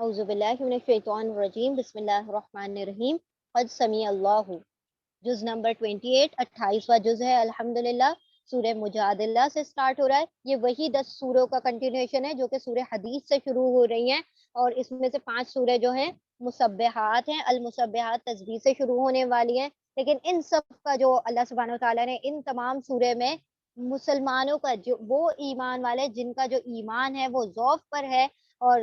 اعوذ باللہ من الشیطان الرجیم، بسم اللہ الرحمن الرحیم۔ قد سمیع اللہ، جز نمبر 28، 28واں جز ہے الحمدللہ۔ سورہ مجادلہ سے سٹارٹ ہو رہا ہے۔ یہ وہی 10 سوروں کا کنٹینیوشن ہے جو کہ سورہ حدید سے شروع ہو رہی ہیں، اور اس میں سے 5 سورہ جو ہیں مسبحات ہیں، المسبحات تسبیح سے شروع ہونے والی ہیں۔ لیکن ان سب کا جو اللہ سبحانہ وتعالیٰ نے ان تمام سورہ میں مسلمانوں کا جو وہ ایمان والے جن کا جو ایمان ہے وہ ضعف پر ہے اور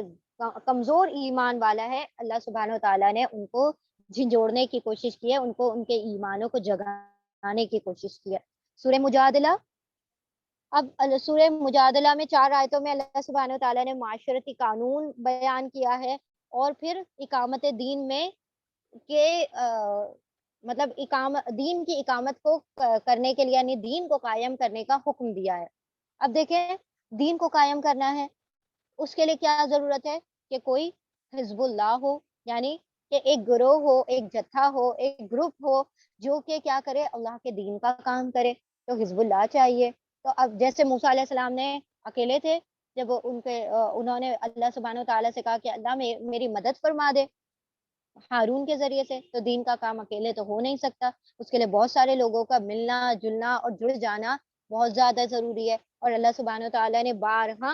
کمزور ایمان والا ہے، اللہ سبحانہ وتعالیٰ نے ان کو جھنجھوڑنے کی کوشش کی ہے، ان کو ان کے ایمانوں کو جگانے کی کوشش کی ہے۔ سورہ مجادلہ، اب سورہ مجادلہ میں 4 آیتوں میں اللہ سبحانہ وتعالیٰ نے معاشرتی قانون بیان کیا ہے، اور پھر اقامت دین میں کہ مطلب دین کی اقامت کو کرنے کے لیے، یعنی دین کو قائم کرنے کا حکم دیا ہے۔ اب دیکھیں، دین کو قائم کرنا ہے، اس کے لیے کیا ضرورت ہے کہ کوئی حزب اللہ ہو، یعنی کہ ایک گروہ ہو، ایک جتھا ہو، ایک گروپ ہو جو کہ کیا کرے، اللہ کے دین کا کام کرے، تو حزب اللہ چاہیے۔ تو اب جیسے موسیٰ علیہ السلام نے اکیلے تھے، جب انہوں نے اللہ سبحانہ وتعالیٰ سے کہا کہ اللہ میری مدد فرما دے ہارون کے ذریعے سے، تو دین کا کام اکیلے تو ہو نہیں سکتا، اس کے لیے بہت سارے لوگوں کا ملنا جلنا اور جڑ جانا بہت زیادہ ضروری ہے۔ اور اللہ سبحانہ وتعالیٰ نے بارہا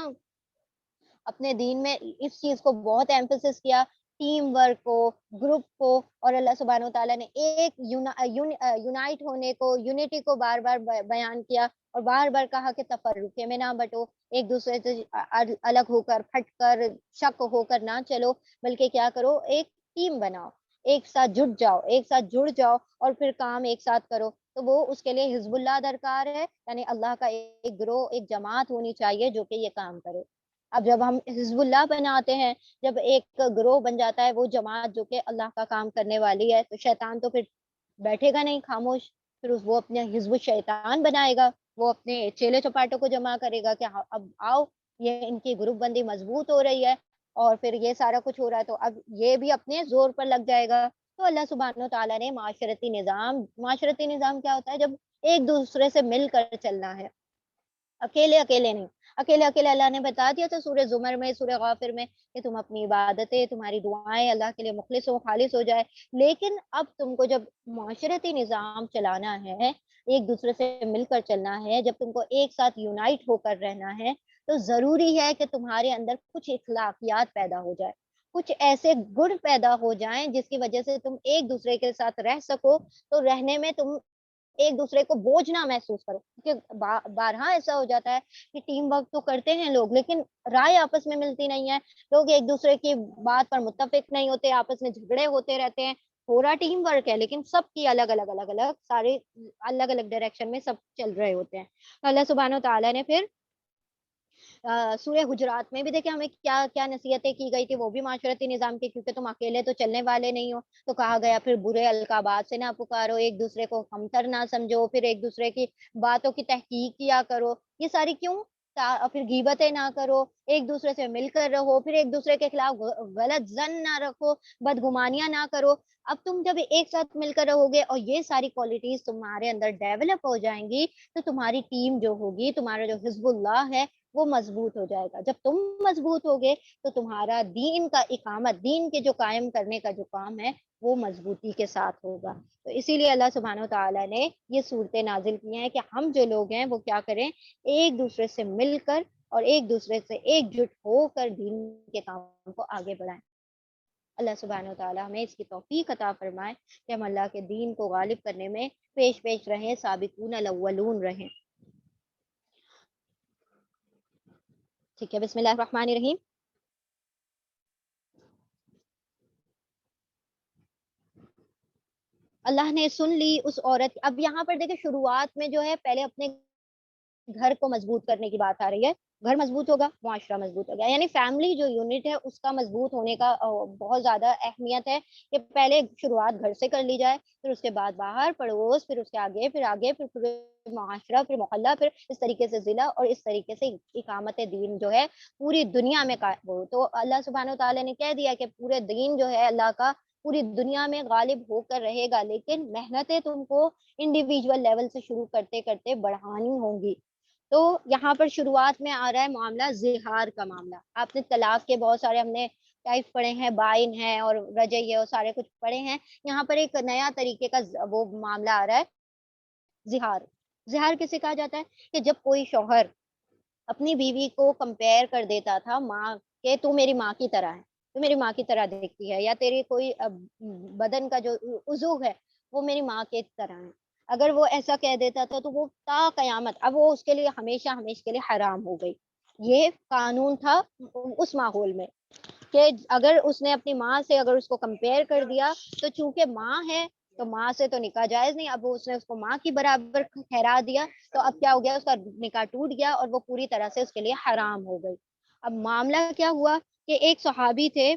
اپنے دین میں اس چیز کو بہت ایمفیسس کیا، ٹیم ورک کو، گروپ کو، اور اللہ سبحانہ وتعالیٰ نے ایک یونائٹ ہونے کو، یونٹی کو بار بار بیان کیا، اور بار بار کہا کہ تفرقے میں نہ بٹو، ایک دوسرے سے الگ ہو کر، پھٹ کر، شک ہو کر نہ چلو، بلکہ کیا کرو، ایک ٹیم بناؤ، ایک ساتھ جٹ جاؤ، ایک ساتھ جڑ جاؤ، اور پھر کام ایک ساتھ کرو۔ تو وہ اس کے لیے حزب اللہ درکار ہے، یعنی اللہ کا ایک گروہ، ایک جماعت ہونی چاہیے جو کہ یہ کام کرے۔ اب جب ہم حزب اللہ بناتے ہیں، جب ایک گروہ بن جاتا ہے، وہ جماعت جو کہ اللہ کا کام کرنے والی ہے، تو شیطان تو پھر بیٹھے گا نہیں خاموش، پھر وہ اپنے حزب الشیطان بنائے گا، وہ اپنے چیلے چپاٹوں کو جمع کرے گا کہ اب آؤ، یہ ان کی گروپ بندی مضبوط ہو رہی ہے، اور پھر یہ سارا کچھ ہو رہا ہے، تو اب یہ بھی اپنے زور پر لگ جائے گا۔ تو اللہ سبحانہ تعالیٰ نے معاشرتی نظام کیا ہوتا ہے؟ جب ایک دوسرے سے مل کر چلنا ہے، اکیلے اکیلے نہیں۔ اکیلے اکیلے اللہ نے بتا دیا تھا سورہ زمر میں، سورہ غافر میں، کہ تم اپنی عبادتیں، تمہاری دعائیں اللہ کے لیے مخلص و خالص ہو جائے۔ لیکن اب تم کو جب معاشرتی نظام چلانا ہے، ایک دوسرے سے مل کر چلنا ہے، جب تم کو ایک ساتھ یونائٹ ہو کر رہنا ہے، تو ضروری ہے کہ تمہارے اندر کچھ اخلاقیات پیدا ہو جائے، کچھ ایسے گن پیدا ہو جائیں جس کی وجہ سے تم ایک دوسرے کے ساتھ رہ سکو، تو رہنے میں تم ایک دوسرے کو بوجھ نہ محسوس کرو۔ کیونکہ بارہا ایسا ہو جاتا ہے کہ ٹیم ورک تو کرتے ہیں لوگ، لیکن رائے آپس میں ملتی نہیں ہے، لوگ ایک دوسرے کی بات پر متفق نہیں ہوتے، آپس میں جھگڑے ہوتے رہتے ہیں۔ پورا ٹیم ورک ہے لیکن سب کی الگ الگ سارے الگ الگ ڈائریکشن میں سب چل رہے ہوتے ہیں۔ اللہ سبحانہ تعالیٰ نے پھر سورہ حجرات میں بھی دیکھیں ہمیں کیا کیا نصیحتیں کی گئی تھی، وہ بھی معاشرتی نظام کی، کیونکہ تم اکیلے تو چلنے والے نہیں ہو، تو کہا گیا پھر برے القابات سے نہ پکارو، ایک دوسرے کو کمتر نہ سمجھو، پھر ایک دوسرے کی باتوں کی تحقیق کیا کرو۔ یہ ساری کیوں؟ پھر غیبتیں نہ کرو، ایک دوسرے سے مل کر رہو، پھر ایک دوسرے کے خلاف غلط ظن نہ رکھو، بدگمانیاں نہ کرو۔ اب تم جب ایک ساتھ مل کر رہو گے اور یہ ساری کوالٹیز تمہارے اندر ڈیولپ ہو جائیں گی، تو تمہاری ٹیم جو ہوگی، تمہارا جو حزب اللہ ہے، وہ مضبوط ہو جائے گا۔ جب تم مضبوط ہوگے تو تمہارا دین کا اقامت، دین کے جو قائم کرنے کا جو کام ہے، وہ مضبوطی کے ساتھ ہوگا۔ تو اسی لیے اللہ سبحانہ وتعالیٰ نے یہ صورتیں نازل کی ہیں کہ ہم جو لوگ ہیں وہ کیا کریں، ایک دوسرے سے مل کر اور ایک دوسرے سے ایک جٹ ہو کر دین کے کام کو آگے بڑھائیں۔ اللہ سبحانہ وتعالیٰ ہمیں اس کی توفیق عطا فرمائے کہ ہم اللہ کے دین کو غالب کرنے میں پیش رہیں، سابقون الاولون رہیں۔ ٹھیک ہے، بسم اللہ الرحمن الرحیم۔ اللہ نے سن لی اس عورت، اب یہاں پر دیکھیں شروعات میں جو ہے پہلے اپنے گھر کو مضبوط کرنے کی بات آ رہی ہے۔ گھر مضبوط ہوگا، معاشرہ مضبوط ہوگا، یعنی فیملی جو یونٹ ہے اس کا مضبوط ہونے کا بہت زیادہ اہمیت ہے کہ پہلے شروعات گھر سے کر لی جائے، پھر اس کے بعد باہر پڑوس، پھر اس کے آگے، پھر پورے معاشرہ، پھر محلہ، پھر اس طریقے سے ضلع، اور اس طریقے سے اقامت دین جو ہے پوری دنیا میں قائم ہو۔ تو اللہ سبحانہ وتعالیٰ نے کہہ دیا کہ پورے دین جو ہے اللہ کا پوری دنیا میں غالب ہو کر رہے گا، لیکن محنتیں تم کو انڈیویجول لیول سے شروع کرتے کرتے بڑھانی ہوں گی۔ تو یہاں پر شروعات میں آ رہا ہے معاملہ زہار کا معاملہ۔ آپ نے طلاق کے بہت سارے ہم نے ٹائپ پڑھے ہیں، بائن ہے اور رجعی اور سارے کچھ پڑھے ہیں. یہاں پر ایک نیا طریقے کا وہ معاملہ آ رہا ہے، زہار. زہار کسے کہا جاتا ہے؟ کہ جب کوئی شوہر اپنی بیوی کو کمپیئر کر دیتا تھا ماں کہ تو میری ماں کی طرح ہے، تو میری ماں کی طرح دیکھتی ہے، یا تیری کوئی بدن کا جو عضو ہے وہ میری ماں کی طرح ہے، اگر وہ ایسا کہہ دیتا تھا تو وہ تا قیامت اب وہ اس کے لیے ہمیشہ ہمیشہ کے لیے حرام ہو گئی. یہ قانون تھا اس ماحول میں کہ اگر اس نے اپنی ماں سے اگر اس کو کمپیئر کر دیا تو چونکہ ماں ہے تو ماں سے تو نکاح جائز نہیں. اب اس نے اس کو ماں کی برابر ٹھہرا دیا تو اب کیا ہو گیا، اس کا نکاح ٹوٹ گیا اور وہ پوری طرح سے اس کے لیے حرام ہو گئی. اب معاملہ کیا ہوا کہ ایک صحابی تھے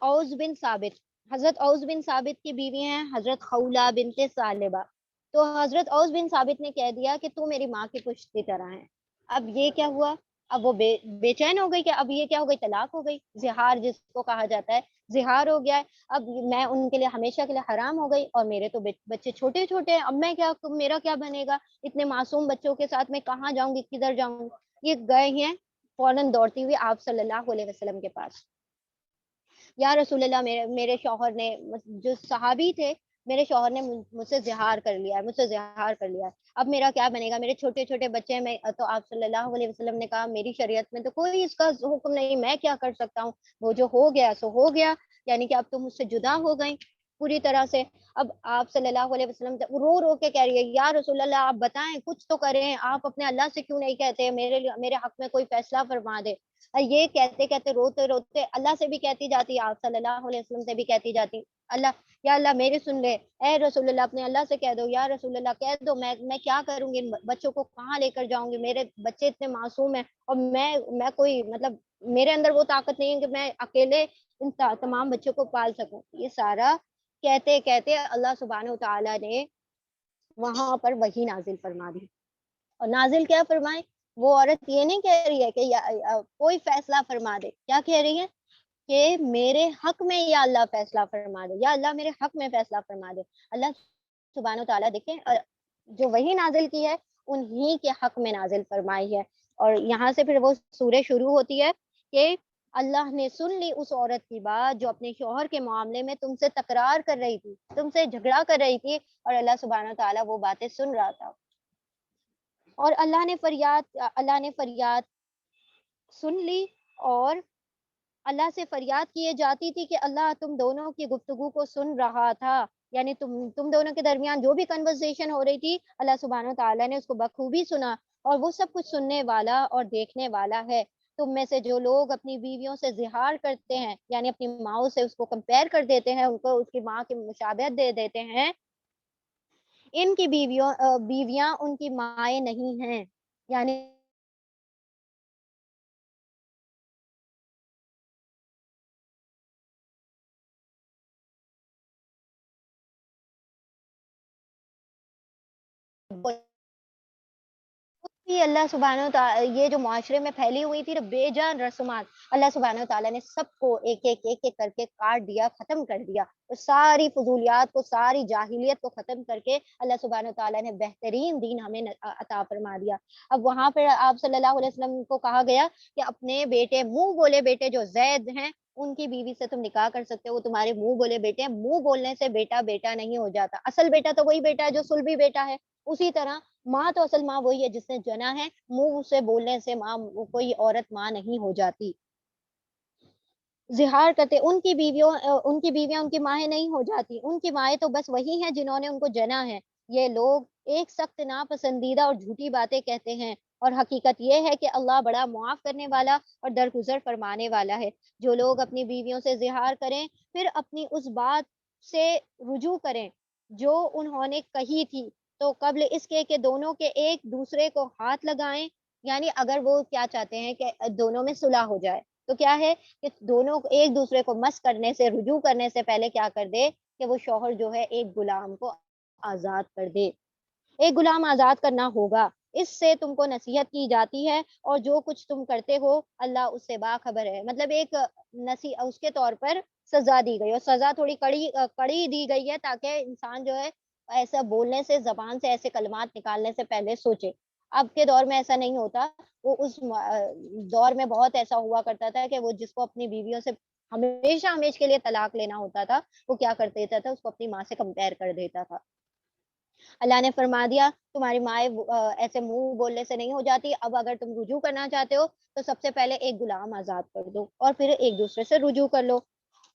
اوس بن ثابت. حضرت اوس بن ثابت کی بیوی ہیں حضرت خولہ بنت ثعلبہ. تو حضرت اوس بن ثابت نے کہہ دیا کہ تو میری ماں کی پشت کی طرح ہے. اب یہ کیا ہوا، اب وہ بے چین ہو گئی کہ اب یہ کیا ہو گئی، طلاق ہو گئی. زہار جس کو کہا جاتا ہے، زہار ہو گیا ہے. اب میں ان کے لیے ہمیشہ کے لیے حرام ہو گئی اور میرے تو بچے چھوٹے چھوٹے ہیں، اب میں کیا، میرا کیا بنے گا، اتنے معصوم بچوں کے ساتھ میں کہاں جاؤں گی، کدھر جاؤں گی. یہ گئے ہیں فوراً دوڑتی ہوئی آپ صلی اللہ علیہ وسلم کے پاس. یا رسول اللہ، میرے شوہر نے، جو صحابی تھے، میرے شوہر نے مجھ سے زہار کر لیا ہے، مجھ سے زہار کر لیا ہے، اب میرا کیا بنے گا، میرے چھوٹے چھوٹے بچے ہیں. میں تو آپ صلی اللہ علیہ وسلم نے کہا میری شریعت میں تو کوئی اس کا حکم نہیں، میں کیا کر سکتا ہوں، وہ جو ہو گیا سو ہو گیا، یعنی کہ اب تم مجھ سے جدا ہو گئی پوری طرح سے. اب آپ صلی اللہ علیہ وسلم رو رو کے کہہ رہی ہے یا رسول اللہ آپ بتائیں، کچھ تو کریں، آپ اپنے اللہ سے کیوں نہیں کہتے میرے حق میں کوئی فیصلہ فرما دے. یہ کہتے کہتے روتے روتے اللہ سے بھی کہتی جاتی، آپ صلی اللہ علیہ وسلم سے بھی کہتی جاتی، اللہ، یا اللہ میری سن لے، اے رسول اللہ اپنے اللہ سے کہہ دو، یا رسول اللہ کہہ دو، میں کیا کروں گی، بچوں کو کہاں لے کر جاؤں گی، میرے بچے اتنے معصوم ہیں اور میں کوئی مطلب میرے اندر وہ طاقت نہیں ہے کہ میں اکیلے ان تمام بچوں کو پال سکوں. یہ سارا کہتے کہتے اللہ سبحانہ وتعالی نے وہاں پر وحی نازل فرما دی. اور نازل کیا فرمائے، وہ عورت یہ نہیں کہہ رہی ہے کہ کوئی فیصلہ فرما دے، کیا کہہ رہی ہے کہ میرے حق میں یا اللہ فیصلہ فرما دے، یا اللہ میرے حق میں فیصلہ فرما دے. اللہ سبحانہ وتعالی دیکھیں جو وہی نازل کی ہے انہی کے حق میں نازل فرمائی ہے. اور یہاں سے پھر وہ سورہ شروع ہوتی ہے کہ اللہ نے سن لی اس عورت کی بات جو اپنے شوہر کے معاملے میں تم سے تکرار کر رہی تھی، تم سے جھگڑا کر رہی تھی، اور اللہ سبحانہ وتعالی وہ باتیں سن رہا تھا. اور اللہ نے فریاد سن لی اور اللہ سے فریاد کیے جاتی تھی کہ اللہ تم دونوں کی گفتگو کو سن رہا تھا، یعنی تم دونوں کے درمیان جو بھی کنورسیشن ہو رہی تھی اللہ سبحانہ تعالیٰ نے اس کو بخوبی سنا، اور وہ سب کچھ سننے والا اور دیکھنے والا ہے. تم میں سے جو لوگ اپنی بیویوں سے زہار کرتے ہیں، یعنی اپنی ماؤں سے اس کو کمپیئر کر دیتے ہیں، ان کو اس کی ماں کی مشابہت دے دیتے ہیں، ان کی بیویاں ان کی مائیں نہیں ہیں. یعنی یہ اللہ سبحانہ وتعالی یہ جو معاشرے میں پھیلی ہوئی تھی بے جان رسومات، اللہ سبحانہ وتعالی نے سب کو ایک ایک ایک ایک کر کے کاٹ دیا، ختم کر دیا. ساری فضولیات کو، ساری جاہلیت کو ختم کر کے اللہ سبحانہ وتعالی نے بہترین دین ہمیں عطا فرما دیا. اب وہاں پہ آپ صلی اللہ علیہ وسلم کو کہا گیا کہ اپنے بیٹے، منہ بولے بیٹے جو زید ہیں ان کی بیوی سے تم نکاح کر سکتے ہو، وہ تمہارے منہ بولے بیٹے ہیں. منہ بولنے سے بیٹا بیٹا نہیں ہو جاتا، اصل بیٹا تو وہی بیٹا ہے جو صلبی بیٹا ہے. اسی طرح ماں تو اصل ماں وہی ہے جس نے جنا ہے، منہ سے بولنے سے ماں کوئی عورت ماں نہیں ہو جاتی. زہار کرتے ان کی بیویاں ان کی مائیں نہیں ہو جاتی، ان کی مائیں تو بس وہی ہیں جنہوں نے ان کو جنا ہے. یہ لوگ ایک سخت ناپسندیدہ اور جھوٹی باتیں کہتے ہیں، اور حقیقت یہ ہے کہ اللہ بڑا معاف کرنے والا اور درگزر فرمانے والا ہے. جو لوگ اپنی بیویوں سے زہار کریں پھر اپنی اس بات سے رجوع کریں جو انہوں نے کہی تھی، تو قبل اس کے دونوں کے ایک دوسرے کو ہاتھ لگائیں. یعنی اگر وہ کیا چاہتے ہیں کہ دونوں میں صلح ہو جائے تو کیا ہے کہ دونوں ایک دوسرے کو مس کرنے سے، رجوع کرنے سے پہلے کیا کر دے کہ وہ شوہر جو ہے ایک غلام کو آزاد کر دے. ایک غلام آزاد کرنا ہوگا، اس سے تم کو نصیحت کی جاتی ہے، اور جو کچھ تم کرتے ہو اللہ اس سے باخبر ہے. مطلب ایک اس کے طور پر سزا دی گئی، اور سزا تھوڑی کڑی دی گئی ہے تاکہ انسان جو ہے ایسا بولنے سے، زبان سے ایسے کلمات نکالنے سے پہلے سوچے. اب کے دور میں ایسا نہیں ہوتا. وہ اس دور میں بہت ایسا ہوا کرتا تھا کہ وہ جس کو اپنی بیویوں سے ہمیشہ ہمیش کے لیے طلاق لینا ہوتا تھا, وہ کیا کر دیتا تھا, اس کو اپنی ماں سے کمپیئر کر دیتا تھا. اللہ نے فرما دیا تمہاری مائیں ایسے منہ بولنے سے نہیں ہو جاتی, اب اگر تم رجوع کرنا چاہتے ہو تو سب سے پہلے ایک غلام آزاد کر دو اور پھر ایک دوسرے سے رجوع کر لو.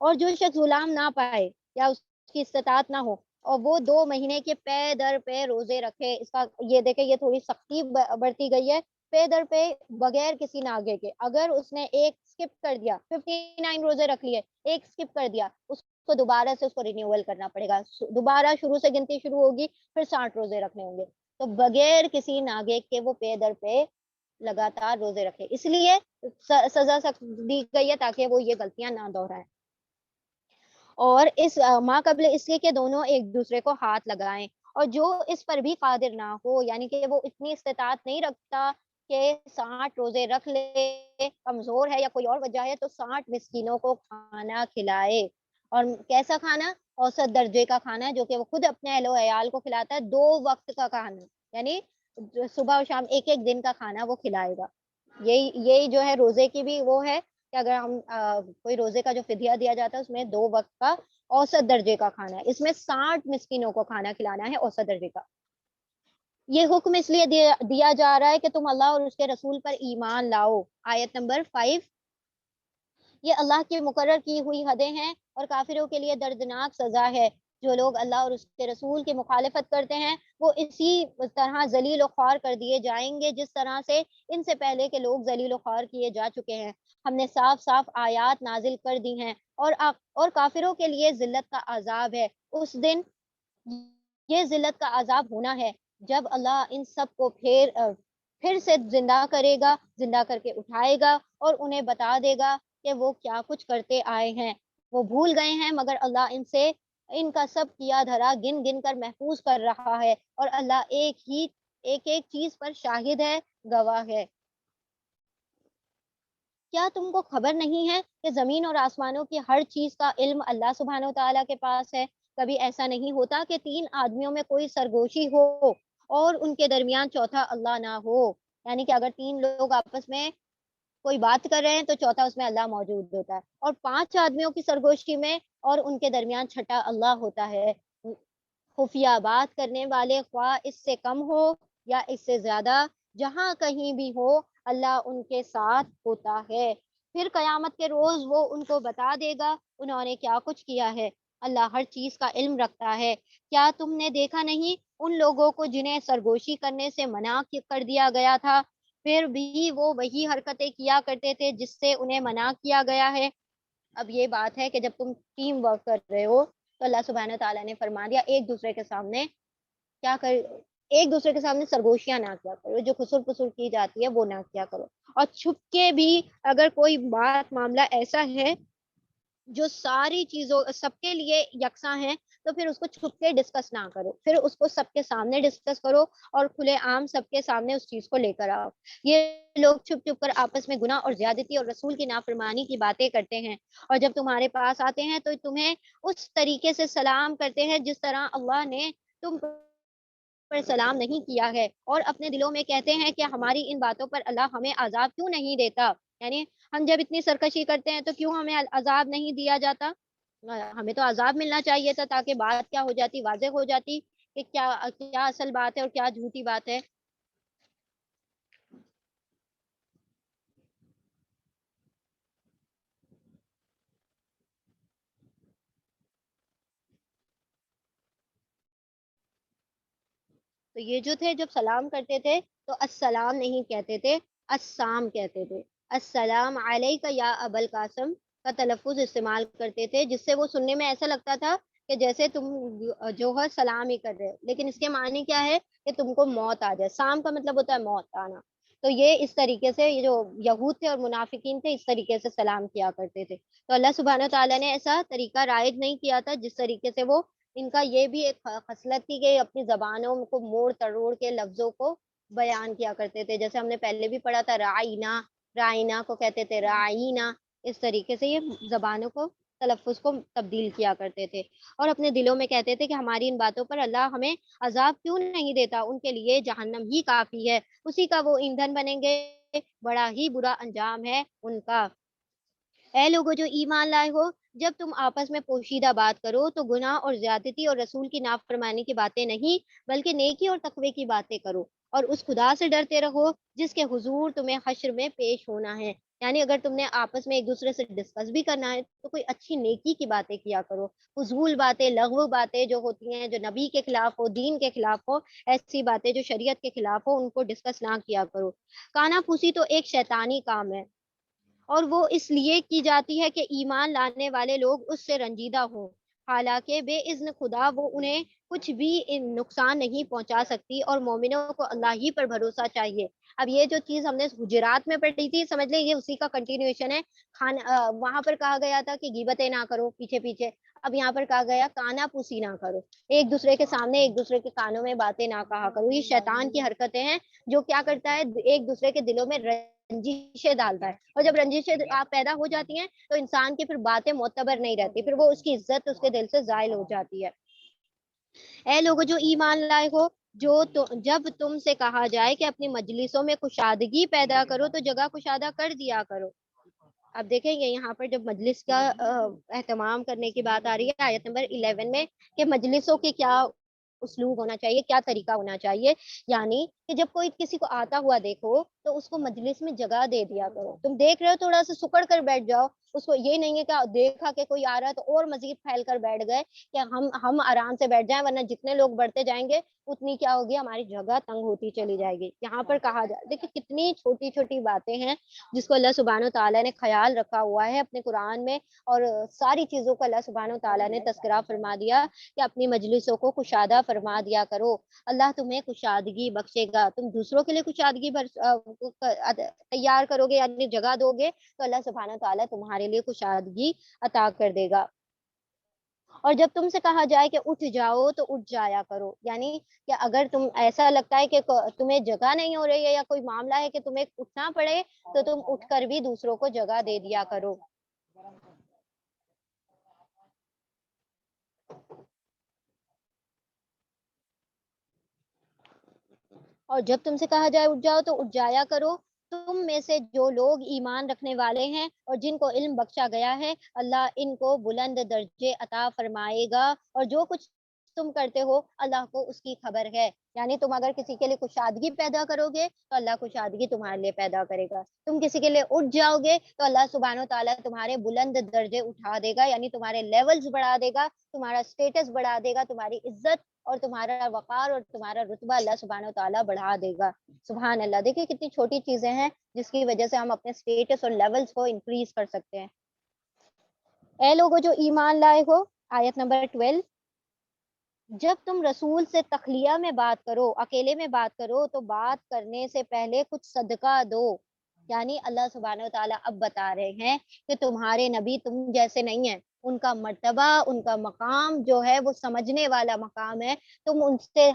اور جو شخص غلام نہ پائے یا اس کی استطاعت نہ ہو, اور وہ 2 مہینے کے پے در پے روزے رکھے, اس کا یہ دیکھیں یہ تھوڑی سختی بڑھتی گئی ہے, پے در پے بغیر کسی ناگے کے. اگر اس نے ایک اسکپ کر دیا, 59 روزے رکھ لیے, ایک اسکپ کر دیا, اس کو دوبارہ سے اس کو رینیول کرنا پڑے گا, دوبارہ شروع سے گنتی شروع ہوگی, پھر 60 روزے رکھنے ہوں گے. تو بغیر کسی ناگے کے وہ پے در پے لگاتار روزے رکھے, اس لیے سزا سخت دی گئی ہے تاکہ وہ یہ غلطیاں نہ دہرائیں. اور اس ماں قبل اس لیے کہ دونوں ایک دوسرے کو ہاتھ لگائیں, اور جو اس پر بھی قادر نہ ہو, یعنی کہ وہ اتنی استطاعت نہیں رکھتا کہ 60 روزے رکھ لے, کمزور ہے یا کوئی اور وجہ ہے, تو 60 مسکینوں کو کھانا کھلائے. اور کیسا کھانا؟ اوسط درجے کا کھانا, جو کہ وہ خود اپنے اہل و عیال کو کھلاتا ہے, 2 وقت کا کھانا, یعنی صبح اور شام ایک ایک دن کا کھانا وہ کھلائے گا. یہی جو ہے روزے کی بھی وہ ہے کہ اگر ہم کوئی روزے کا جو فدیہ دیا جاتا ہے اس میں 2 وقت کا اوسط درجے کا کھانا ہے, اس میں 60 مسکینوں کو کھانا کھلانا ہے اوسط درجے کا. یہ حکم اس لیے دیا جا رہا ہے کہ تم اللہ اور اس کے رسول پر ایمان لاؤ. آیت نمبر 5, یہ اللہ کی مقرر کی ہوئی حدیں ہیں اور کافروں کے لیے دردناک سزا ہے. جو لوگ اللہ اور اس کے رسول کی مخالفت کرتے ہیں وہ اسی طرح ذلیل و خوار کر دیے جائیں گے جس طرح سے ان سے پہلے کے لوگ ذلیل و خوار کیے جا چکے ہیں. ہم نے صاف صاف آیات نازل کر دی ہیں, اور کافروں کے لیے ذلت کا عذاب ہے. اس دن یہ ذلت کا عذاب ہونا ہے جب اللہ ان سب کو پھر سے زندہ کرے گا, زندہ کر کے اٹھائے گا اور انہیں بتا دے گا کہ وہ کیا کچھ کرتے آئے ہیں. وہ بھول گئے ہیں مگر اللہ ان کا سب کیا دھرا گن گن کر محفوظ کر رہا ہے, اور اللہ ایک چیز پر شاہد ہے, گواہ ہے. کیا تم کو خبر نہیں ہے کہ زمین اور آسمانوں کی ہر چیز کا علم اللہ سبحانہ و تعالیٰ کے پاس ہے؟ کبھی ایسا نہیں ہوتا کہ 3 آدمیوں میں کوئی سرگوشی ہو اور ان کے درمیان چوتھا اللہ نہ ہو, یعنی کہ اگر 3 لوگ آپس میں کوئی بات کر رہے ہیں تو چوتھا اس میں اللہ موجود ہوتا ہے, اور 5 آدمیوں کی سرگوشی میں اور ان کے درمیان چھٹا اللہ ہوتا ہے. خفیہ بات کرنے والے خواہ اس سے کم ہو یا اس سے زیادہ, جہاں کہیں بھی ہو اللہ ان کے ساتھ ہوتا ہے. پھر قیامت کے روز وہ ان کو بتا دے گا انہوں نے کیا کچھ کیا ہے. اللہ ہر چیز کا علم رکھتا ہے. کیا تم نے دیکھا نہیں ان لوگوں کو جنہیں سرگوشی کرنے سے منع کر دیا گیا تھا, پھر بھی وہ وہی حرکتیں کیا کرتے تھے جس سے انہیں منع کیا گیا ہے. اب یہ بات ہے کہ جب تم ٹیم ورک کر رہے ہو تو اللہ سبحانہ تعالیٰ نے فرما دیا ایک دوسرے کے سامنے سرگوشیاں نہ کیا کرو, جو خسر پسر کی جاتی ہے وہ نہ کیا کرو. اور چھپ کے بھی اگر کوئی بات معاملہ ایسا ہے جو ساری چیزوں سب کے لیے یکساں ہے تو پھر اس کو چھپ کے ڈسکس نہ کرو, پھر اس کو سب کے سامنے ڈسکس کرو اور کھلے عام سب کے سامنے اس چیز کو لے کر آؤ. یہ لوگ چھپ چھپ کر آپس میں گناہ اور زیادتی اور رسول کی نافرمانی کی باتیں کرتے ہیں, اور جب تمہارے پاس آتے ہیں تو تمہیں اس طریقے سے سلام کرتے ہیں جس طرح اللہ نے تم پر سلام نہیں کیا ہے, اور اپنے دلوں میں کہتے ہیں کہ ہماری ان باتوں پر اللہ ہمیں عذاب کیوں نہیں دیتا, یعنی ہم جب اتنی سرکشی کرتے ہیں تو کیوں ہمیں عذاب نہیں دیا جاتا. ہمیں تو عذاب ملنا چاہیے تھا تاکہ بات کیا ہو جاتی, واضح ہو جاتی کہ کیا اصل بات ہے اور کیا جھوٹی بات ہے. تو یہ جو تھے جب سلام کرتے تھے تو السلام نہیں کہتے تھے, السلام کہتے تھے. السلام علیکہ یا ابا القاسم کا تلفظ استعمال کرتے تھے, جس سے وہ سننے میں ایسا لگتا تھا کہ جیسے تم جو ہے سلام ہی کر رہے ہو, لیکن اس کے معنی کیا ہے کہ تم کو موت آ جائے. سام کا مطلب ہوتا ہے موت آنا. تو یہ اس طریقے سے یہ جو یہود تھے اور منافقین تھے اس طریقے سے سلام کیا کرتے تھے. تو اللہ سبحانہ تعالیٰ نے ایسا طریقہ رائج نہیں کیا تھا جس طریقے سے وہ ان کا یہ بھی ایک خصلت تھی کہ اپنی زبانوں کو موڑ تروڑ کے لفظوں کو بیان کیا کرتے تھے. جیسے ہم نے پہلے بھی پڑھا تھا رائنا, رائنا کو کہتے تھے رائنا, اس طریقے سے یہ زبانوں کو تلفظ کو تبدیل کیا کرتے تھے اور اپنے دلوں میں کہتے تھے کہ ہماری ان باتوں پر اللہ ہمیں عذاب کیوں نہیں دیتا، ان کے لیے جہنم ہی کافی ہے، اسی کا وہ ایندھن بنیں گے، بڑا ہی برا انجام ہے ان کا۔ اے لوگو جو ایمان لائے ہو، جب تم آپس میں پوشیدہ بات کرو تو گناہ اور زیادتی اور رسول کی نافرمانی کی باتیں نہیں بلکہ نیکی اور تقوی کی باتیں کرو، اور اس خدا سے ڈرتے رہو جس کے حضور تمہیں حشر میں پیش ہونا ہے۔ یعنی اگر تم نے آپس میں ایک دوسرے سے ڈسکس بھی کرنا ہے تو کوئی اچھی نیکی کی باتیں کیا کرو، فضول باتیں، لغو باتیں جو ہوتی ہیں، جو نبی کے خلاف ہو، دین کے خلاف ہو، ایسی باتیں جو شریعت کے خلاف ہو، ان کو ڈسکس نہ کیا کرو۔ کانا پھوسی تو ایک شیطانی کام ہے اور وہ اس لیے کی جاتی ہے کہ ایمان لانے والے لوگ اس سے رنجیدہ ہوں، حالانکہ بے اذن خدا وہ انہیں کچھ بھی نقصان نہیں پہنچا سکتی، اور مومنوں کو اللہ ہی پر بھروسہ چاہیے۔ اب یہ جو چیز ہم نے حجرات میں پڑھی تھی، سمجھ لیں یہ اسی کا کنٹینیوشن ہے۔ وہاں پر کہا گیا تھا کہ غیبتیں نہ کرو پیچھے پیچھے، اب یہاں پر کہا گیا کانا پوسی نہ کرو، ایک دوسرے کے سامنے ایک دوسرے کے کانوں میں باتیں نہ کہا کرو۔ یہ شیطان کی حرکتیں ہیں جو کیا کرتا ہے، ایک دوسرے کے دلوں میں رنجشیں ڈالتا ہے، اور جب رنجشیں آپ پیدا ہو جاتی ہیں تو انسان کی پھر باتیں معتبر نہیں رہتی، پھر وہ اس کی عزت اس کے دل سے زائل ہو جاتی ہے۔ اے لوگو جو ایمان لائے ہو، جب تم سے کہا جائے کہ اپنی مجلسوں میں کشادگی پیدا کرو تو جگہ کشادہ کر دیا کرو۔ اب دیکھیں گے یہاں پر جب مجلس کا اہتمام کرنے کی بات آ رہی ہے آیت نمبر 11 میں، کہ مجلسوں کے کیا اسلوب ہونا چاہیے، کیا طریقہ ہونا چاہیے، یعنی کہ جب کوئی کسی کو آتا ہوا دیکھو تو اس کو مجلس میں جگہ دے دیا کرو۔ تم دیکھ رہے ہو تھوڑا سا سکڑ کر بیٹھ جاؤ، اس کو یہ نہیں ہے کہ دیکھا کہ کوئی آ رہا ہے تو اور مزید پھیل کر بیٹھ گئے کہ ہم آرام سے بیٹھ جائیں، ورنہ جتنے لوگ بڑھتے جائیں گے اتنی کیا ہوگی، ہماری جگہ تنگ ہوتی چلی جائے گی۔ یہاں پر کہا جائے، دیکھیں کتنی چھوٹی چھوٹی باتیں ہیں جس کو اللہ سبحانہ و تعالیٰ نے خیال رکھا ہوا ہے اپنے قرآن میں، اور ساری چیزوں کو اللہ سبحانہ و تعالیٰ نے تذکرہ فرما دیا کہ اپنی مجلسوں کو کشادہ فرما دیا کرو، اللہ تمہیں کشادگی بخشے گا۔ تم دوسروں کے لیے کشادگی تیار کرو گے، یعنی جگہ دو گے، تو اللہ سبحانہ و تعالیٰ تمہارے لیے کشادگی عطا کر دے گا۔ اور جب تم سے کہا جائے کہ اٹھ جاؤ تو اٹھ جایا کرو، یعنی کہ اگر تم ایسا لگتا ہے کہ تمہیں جگہ نہیں ہو رہی ہے یا کوئی معاملہ ہے کہ تمہیں اٹھنا پڑے تو تم اٹھ کر بھی دوسروں کو جگہ دے دیا کرو۔ اور جب تم سے کہا جائے اٹھ جاؤ تو اٹھ جایا کرو۔ تم میں سے جو لوگ ایمان رکھنے والے ہیں اور جن کو علم بخشا گیا ہے، اللہ ان کو بلند درجے عطا فرمائے گا، اور جو کچھ تم کرتے ہو اللہ کو اس کی خبر ہے۔ یعنی تم اگر کسی کے لیے کشادگی پیدا کرو گے تو اللہ کشادگی تمہارے لیے پیدا کرے گا، تم کسی کے لیے اٹھ جاؤ گے تو اللہ سبحانہ و تعالیٰ تمہارے بلند درجے اٹھا دے گا، یعنی تمہارے لیولز بڑھا دے گا، تمہارا اسٹیٹس بڑھا دے گا، تمہاری عزت اور تمہارا وقار اور تمہارا رتبہ اللہ سبحانہ و تعالیٰ بڑھا دے گا۔ سبحان اللہ، دیکھیں کتنی چھوٹی چیزیں ہیں جس کی وجہ سے ہم اپنے اسٹیٹس اور لیولز کو انکریز کر سکتے ہیں۔ اے لوگو جو ایمان لائے ہو، آیت نمبر 12، جب تم رسول سے تخلیہ میں بات کرو، اکیلے میں بات کرو، تو بات کرنے سے پہلے کچھ صدقہ دو۔ یعنی اللہ سبحانہ و تعالیٰ اب بتا رہے ہیں کہ تمہارے نبی تم جیسے نہیں ہیں، ان کا مرتبہ، ان کا مقام جو ہے وہ سمجھنے والا مقام ہے، تم ان سے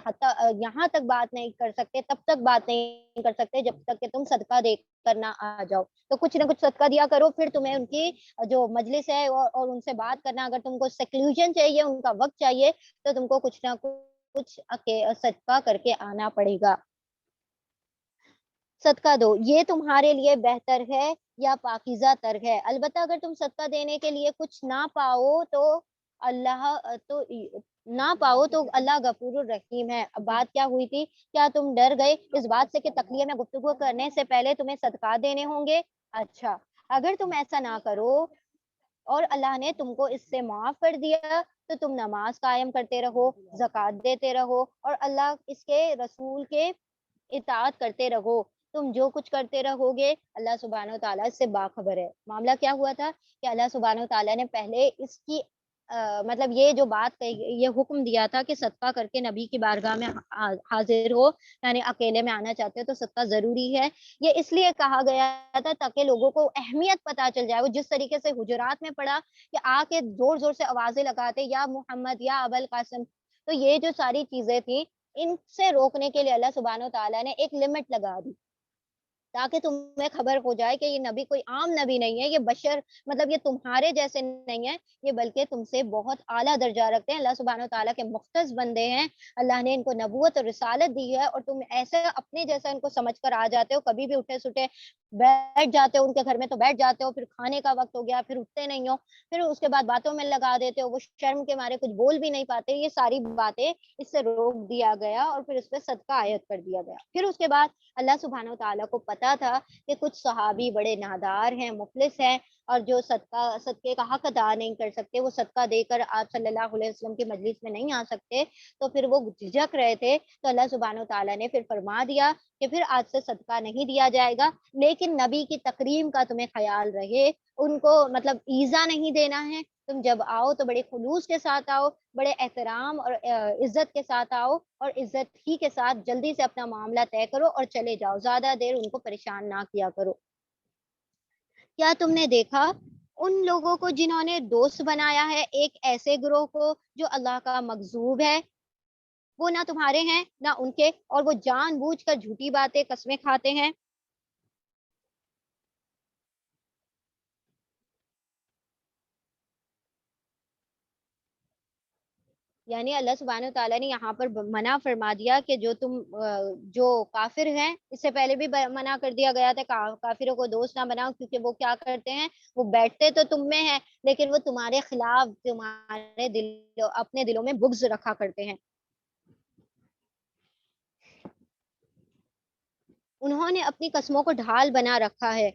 یہاں تک بات نہیں کر سکتے، تب تک بات نہیں کر سکتے جب تک کہ تم صدقہ دے کر نہ آ جاؤ۔ تو کچھ نہ کچھ صدقہ دیا کرو، پھر تمہیں ان کی جو مجلس ہے اور ان سے بات کرنا، اگر تم کو سیکلوژن چاہیے، ان کا وقت چاہیے، تو تم کو کچھ نہ کچھ صدقہ کر کے آنا پڑے گا۔ صدقہ دو، یہ تمہارے لیے بہتر ہے یا پاکیزہ تر ہے۔ البتہ اگر تم صدقہ دینے کے لیے کچھ نہ پاؤ تو اللہ تو نہ پاؤ تو اللہ غفور الرحیم ہے۔ اب بات کیا ہوئی تھی، کیا تم ڈر گئے اس بات سے کہ تقلیہ میں گفتگو کرنے سے پہلے تمہیں صدقہ دینے ہوں گے؟ اچھا، اگر تم ایسا نہ کرو اور اللہ نے تم کو اس سے معاف کر دیا تو تم نماز قائم کرتے رہو، زکوٰۃ دیتے رہو، اور اللہ اس کے رسول کے اطاعت کرتے رہو۔ تم جو کچھ کرتے رہو گے اللہ سبحانہ و تعالیٰ اس سے باخبر ہے۔ معاملہ کیا ہوا تھا کہ اللہ سبحانہ و تعالیٰ نے پہلے اس کی مطلب یہ جو بات یہ حکم دیا تھا کہ صدقہ کر کے نبی کی بارگاہ میں حاضر ہو، یعنی اکیلے میں آنا چاہتے ہو تو صدقہ ضروری ہے۔ یہ اس لیے کہا گیا تھا تاکہ لوگوں کو اہمیت پتہ چل جائے۔ وہ جس طریقے سے حجرات میں پڑھا کہ آ کے زور زور سے آوازیں لگاتے یا محمد یا ابو القاسم، تو یہ جو ساری چیزیں تھیں ان سے روکنے کے لیے اللہ سبحانہ و تعالیٰ نے ایک لمٹ لگا دی تاکہ تمہیں خبر ہو جائے کہ یہ نبی کوئی عام نبی نہیں ہے، یہ بشر مطلب یہ تمہارے جیسے نہیں ہے، یہ بلکہ تم سے بہت اعلیٰ درجہ رکھتے ہیں، اللہ سبحانہ وتعالیٰ کے مختص بندے ہیں، اللہ نے ان کو نبوت اور رسالت دی ہے، اور تم ایسے اپنے جیسا ان کو سمجھ کر آ جاتے ہو، کبھی بھی اٹھے سٹے بیٹھ جاتے ہو ان کے گھر میں تو بیٹھ جاتے ہو، پھر کھانے کا وقت ہو گیا پھر اٹھتے نہیں ہو، پھر اس کے بعد باتوں میں لگا دیتے ہو، وہ شرم کے مارے کچھ بول بھی نہیں پاتے، یہ ساری باتیں اس سے روک دیا گیا اور پھر اس پہ صدقہ عائد کر دیا گیا۔ پھر اس کے بعد اللہ سبحانہ وتعالیٰ کو پتا تھا کہ کچھ صحابی بڑے نادار ہیں، مفلس ہیں، اور جو صدقے کا حق ادا نہیں کر سکتے، وہ صدقہ دے کر آپ صلی اللہ علیہ وسلم کی مجلس میں نہیں آ سکتے، تو پھر وہ جھجک رہے تھے، تو اللہ سبحانہ وتعالیٰ نے پھر فرما دیا کہ پھر آج سے صدقہ نہیں دیا جائے گا، لیکن نبی کی تکریم کا تمہیں خیال رہے، ان کو مطلب ایزا نہیں دینا ہے، تم جب آؤ تو بڑے خلوص کے ساتھ آؤ، بڑے احترام اور عزت کے ساتھ آؤ، اور عزت ہی کے ساتھ جلدی سے اپنا معاملہ طے کرو اور چلے جاؤ، زیادہ دیر ان کو پریشان نہ کیا کرو۔ کیا تم نے دیکھا ان لوگوں کو جنہوں نے دوست بنایا ہے ایک ایسے گروہ کو جو اللہ کا مغضوب ہے، وہ نہ تمہارے ہیں نہ ان کے، اور وہ جان بوجھ کر جھوٹی باتیں قسمیں کھاتے ہیں۔ یعنی اللہ سبحانہ وتعالیٰ نے یہاں پر منع فرما دیا کہ جو کافر ہیں، اس سے پہلے بھی منع کر دیا گیا تھا کافروں کو دوست نہ بناؤ، کیونکہ وہ کیا کرتے ہیں، وہ بیٹھتے تو تم میں ہیں لیکن وہ تمہارے خلاف تمہارے اپنے دلوں میں بغض رکھا کرتے ہیں۔ انہوں نے اپنی قسموں کو ڈھال بنا رکھا ہے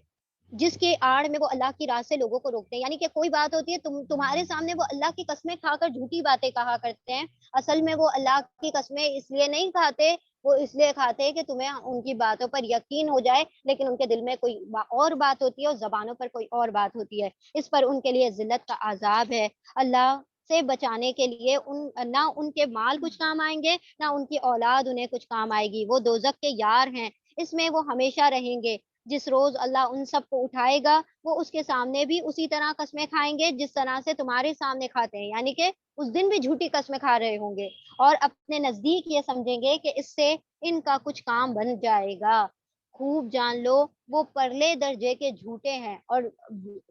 جس کے آڑ میں وہ اللہ کی راہ سے لوگوں کو روکتے ہیں، یعنی کہ کوئی بات ہوتی ہے تمہارے سامنے وہ اللہ کی قسمیں کھا کر جھوٹی باتیں کہا کرتے ہیں، اصل میں وہ اللہ کی قسمیں اس لیے نہیں کھاتے، وہ اس لیے کھاتے کہ تمہیں ان کی باتوں پر یقین ہو جائے، لیکن ان کے دل میں کوئی اور بات ہوتی ہے اور زبانوں پر کوئی اور بات ہوتی ہے، اس پر ان کے لیے ذلت کا عذاب ہے۔ اللہ سے بچانے کے لیے نہ ان کے مال کچھ کام آئیں گے نہ ان کی اولاد انہیں کچھ کام آئے گی، وہ دوزخ کے یار ہیں، اس میں وہ ہمیشہ رہیں گے۔ جس روز اللہ ان سب کو اٹھائے گا وہ اس کے سامنے بھی اسی طرح قسمیں کھائیں گے جس طرح سے تمہارے سامنے کھاتے ہیں، یعنی کہ اس دن بھی جھوٹی قسمیں کھا رہے ہوں گے اور اپنے نزدیک یہ سمجھیں گے کہ اس سے ان کا کچھ کام بن جائے گا۔ خوب جان لو وہ پرلے درجے کے جھوٹے ہیں، اور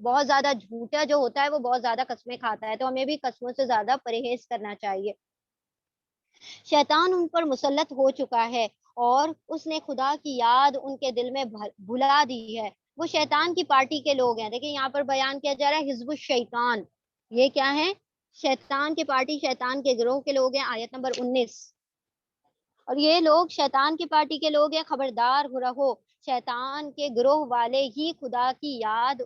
بہت زیادہ جھوٹا جو ہوتا ہے وہ بہت زیادہ قسمیں کھاتا ہے، تو ہمیں بھی قسموں سے زیادہ پرہیز کرنا چاہیے۔ شیطان ان پر مسلط ہو چکا ہے اور اس نے خدا کی یاد ان کے دل میں بھلا دی ہے۔ وہ شیطان کی پارٹی کے لوگ ہیں، دیکھیں یہاں پر بیان کیا جا رہا ہے حزب الشیطان، یہ کیا ہے؟ شیطان کی پارٹی، شیطان کے گروہ کے لوگ ہیں، آیت نمبر 19۔ اور یہ لوگ شیطان کی پارٹی کے لوگ ہیں، خبردار رہو، شیطان کے گروہ والے ہی خدا کی یاد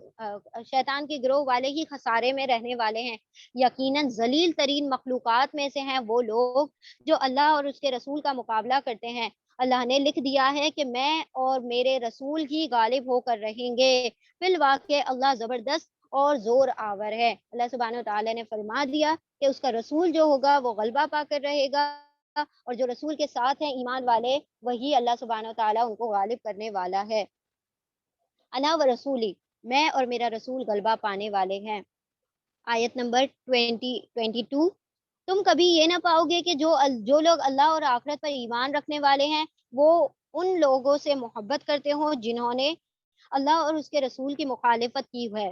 شیطان کے گروہ والے ہی خسارے میں رہنے والے ہیں۔ یقیناً ذلیل ترین مخلوقات میں سے ہیں وہ لوگ جو اللہ اور اس کے رسول کا مقابلہ کرتے ہیں۔ اللہ نے لکھ دیا ہے کہ میں اور میرے رسول ہی غالب ہو کر رہیں گے، فی الواقع اللہ زبردست اور زور آور ہے۔ اللہ سبحانہ وتعالی نے فرما دیا کہ اس کا رسول جو ہوگا وہ غلبہ پا کر رہے گا، اور جو رسول کے ساتھ ہیں ایمان والے، وہی اللہ سبحانہ وتعالی ان کو غالب کرنے والا ہے۔ انا و رسولی، میں اور میرا رسول غلبہ پانے والے ہیں۔ آیت نمبر 22۔ تم کبھی یہ نہ پاؤ گے کہ جو لوگ اللہ اور آخرت پر ایمان رکھنے والے ہیں وہ ان لوگوں سے محبت کرتے ہوں جنہوں نے اللہ اور اس کے رسول کی مخالفت کی ہے،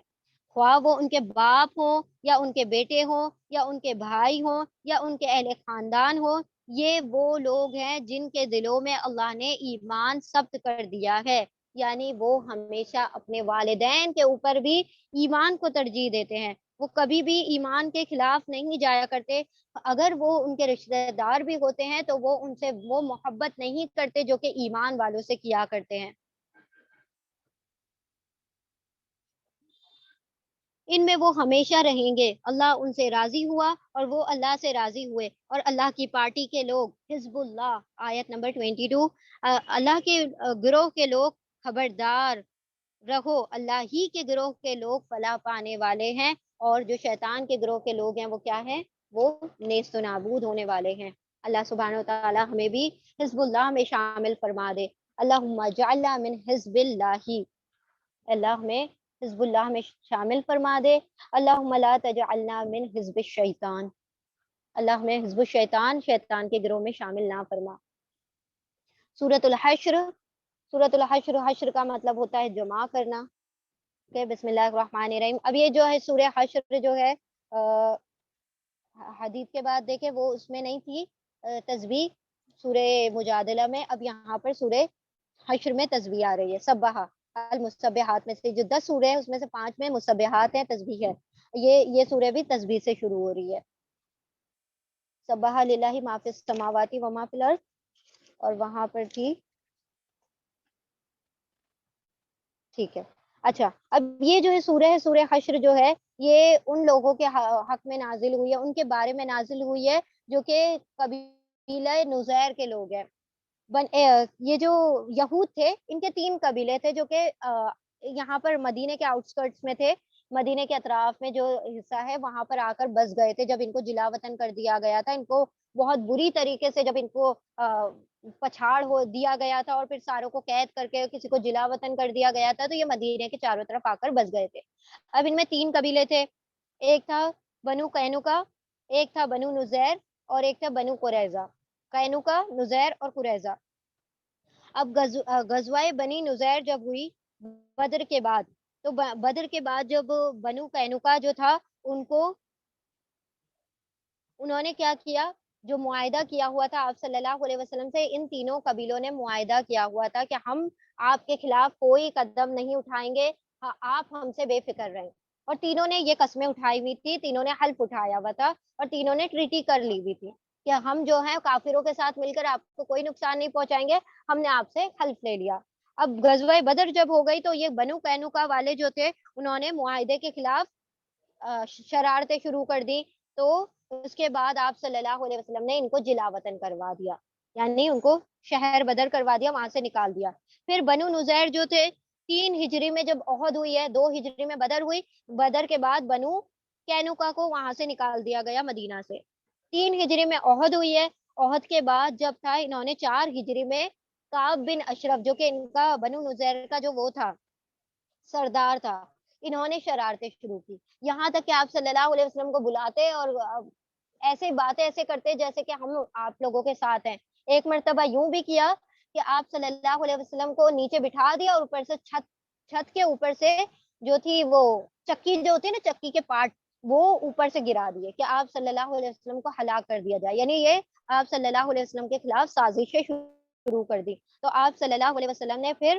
خواہ وہ ان کے باپ ہوں یا ان کے بیٹے ہوں یا ان کے بھائی ہوں یا ان کے اہل خاندان ہوں، یہ وہ لوگ ہیں جن کے دلوں میں اللہ نے ایمان ثبت کر دیا ہے، یعنی وہ ہمیشہ اپنے والدین کے اوپر بھی ایمان کو ترجیح دیتے ہیں، وہ کبھی بھی ایمان کے خلاف نہیں جایا کرتے، اگر وہ ان کے رشتہ دار بھی ہوتے ہیں تو وہ ان سے وہ محبت نہیں کرتے جو کہ ایمان والوں سے کیا کرتے ہیں۔ ان میں وہ ہمیشہ رہیں گے، اللہ ان سے راضی ہوا اور وہ اللہ سے راضی ہوئے، اور اللہ کی پارٹی کے لوگ حزب اللہ، آیت نمبر 22، اللہ کے گروہ کے لوگ خبردار رہو، اللہ ہی کے گروہ کے لوگ فلاح پانے والے ہیں، اور جو شیطان کے گروہ کے لوگ ہیں وہ کیا ہیں؟ وہ نیست و نابود ہونے والے ہیں۔ اللہ سبحانہ وتعالی ہمیں بھی حزب اللہ میں شامل فرما دے۔ اللہم اجعلنا من حزب اللہ، اللہ ہمیں حزب اللہ میں شامل فرما دے۔ اللہم لا تجعلنا من حزب الشیطان، اللہ ہمیں حزب الشیطان، شیطان کے گروہ میں شامل نہ فرما۔ سورۃ الحشر سورۃ الحشر، حشر کا مطلب ہوتا ہے جمع کرنا. کہ بسم اللہ الرحمن الرحیم. اب یہ جو ہے سورہ حشر جو ہے حدیث کے بعد دیکھیں وہ اس میں نہیں تھی تسبیح سورہ مجادلہ میں. اب یہاں پر سورہ حشر میں تسبیح آ رہی ہے. سبحہ المسبحات میں سے جو 10 سورہ ہیں اس میں سے 5 میں مسبحات ہیں، تسبیح ہے. یہ سورہ بھی تسبیح سے شروع ہو رہی ہے. سبحہ للہ ما فی السماوات و ما فی الارض. اور وہاں پر تھی، ٹھیک ہے. اچھا، اب یہ جو ہے سورہ حشر جو ہے یہ ان لوگوں کے حق میں نازل ہوئی ہے، ان کے بارے میں نازل ہوئی ہے جو کہ قبیلہ نزیر کے لوگ ہیں. یہ جو یہود تھے ان کے 3 قبیلے تھے جو کہ یہاں پر مدینے کے آؤٹسکرٹس میں تھے. مدینے کے اطراف میں جو حصہ ہے وہاں پر آ کر بس گئے تھے جب ان کو جلا وطن کر دیا گیا تھا. ان کو بہت بری طریقے سے جب ان کو پچھاڑ ہو دیا گیا تھا اور پھر ساروں کو قید کر کے کسی کو جلا وطن کر دیا گیا تھا، تو یہ مدینے کے چاروں طرف آ کر بس گئے تھے. اب ان میں 3 قبیلے تھے. ایک تھا بنو قینقاع، ایک تھا بنو نذیر اور ایک تھا بنو قریظہ. قینقاع، نذیر اور قریظہ. اب غزوہ بنی نذیر جب ہوئی بدر کے بعد، تو بدر کے بعد جب بنو قینقاع جو تھا انہوں نے کیا کیا، جو معاہدہ کیا ہوا تھا آپ صلی اللہ علیہ وسلم سے، ان تینوں قبیلوں نے معاہدہ کیا ہوا تھا کہ ہم آپ کے خلاف کوئی قدم نہیں اٹھائیں گے، آپ ہم سے بے فکر رہیں. اور تینوں نے یہ قسمیں اٹھائی ہوئی تھی، تینوں نے حلف اٹھایا ہوا تھا اور تینوں نے ٹریٹی کر لی ہوئی تھی کہ ہم جو ہیں کافروں کے ساتھ مل کر آپ کو کوئی نقصان نہیں پہنچائیں گے. ہم نے آپ سے حلف لے لیا. اب غزوہ بدر جب ہو گئی تو یہ بنو قینقاع والے جو تھے انہوں نے معاہدے کے خلاف شرارتیں شروع کر دی. تو اس کے بعد آپ صلی اللہ علیہ وسلم نے ان کو جلا وطن کروا دیا، یعنی ان کو شہر بدر کروا دیا، وہاں سے نکال دیا. پھر بنو نذیر جو تھے 3 ہجری میں جب عہد ہوئی ہے، 2 ہجری میں بدر ہوئی، بدر کے بعد بنو قینقاع کو وہاں سے نکال دیا گیا مدینہ سے. 3 ہجری میں عہد ہوئی ہے. عہد کے بعد جب تھا انہوں نے 4 ہجری میں کعب بن اشرف جو کہ ان کا بنو نذیر کا جو وہ تھا سردار تھا، انہوں نے شرارتیں شروع کی. یہاں تک کہ آپ صلی اللہ علیہ وسلم کو بلاتے اور ایسے باتیں ایسے کرتے جیسے کہ ہم آپ لوگوں کے ساتھ ہیں. ایک مرتبہ یوں بھی کیا کہ آپ صلی اللہ علیہ وسلم کو نیچے بٹھا دیا اور اوپر سے چھت کے اوپر سے جو تھی وہ چکی جو ہوتی ہے نا، چکی کے پارٹ وہ اوپر سے گرا دیے کہ آپ صلی اللہ علیہ وسلم کو ہلاک کر دیا جائے. یعنی یہ آپ صلی اللہ علیہ وسلم کے خلاف سازشیں شروع کر دی. تو آپ صلی اللہ علیہ وسلم نے پھر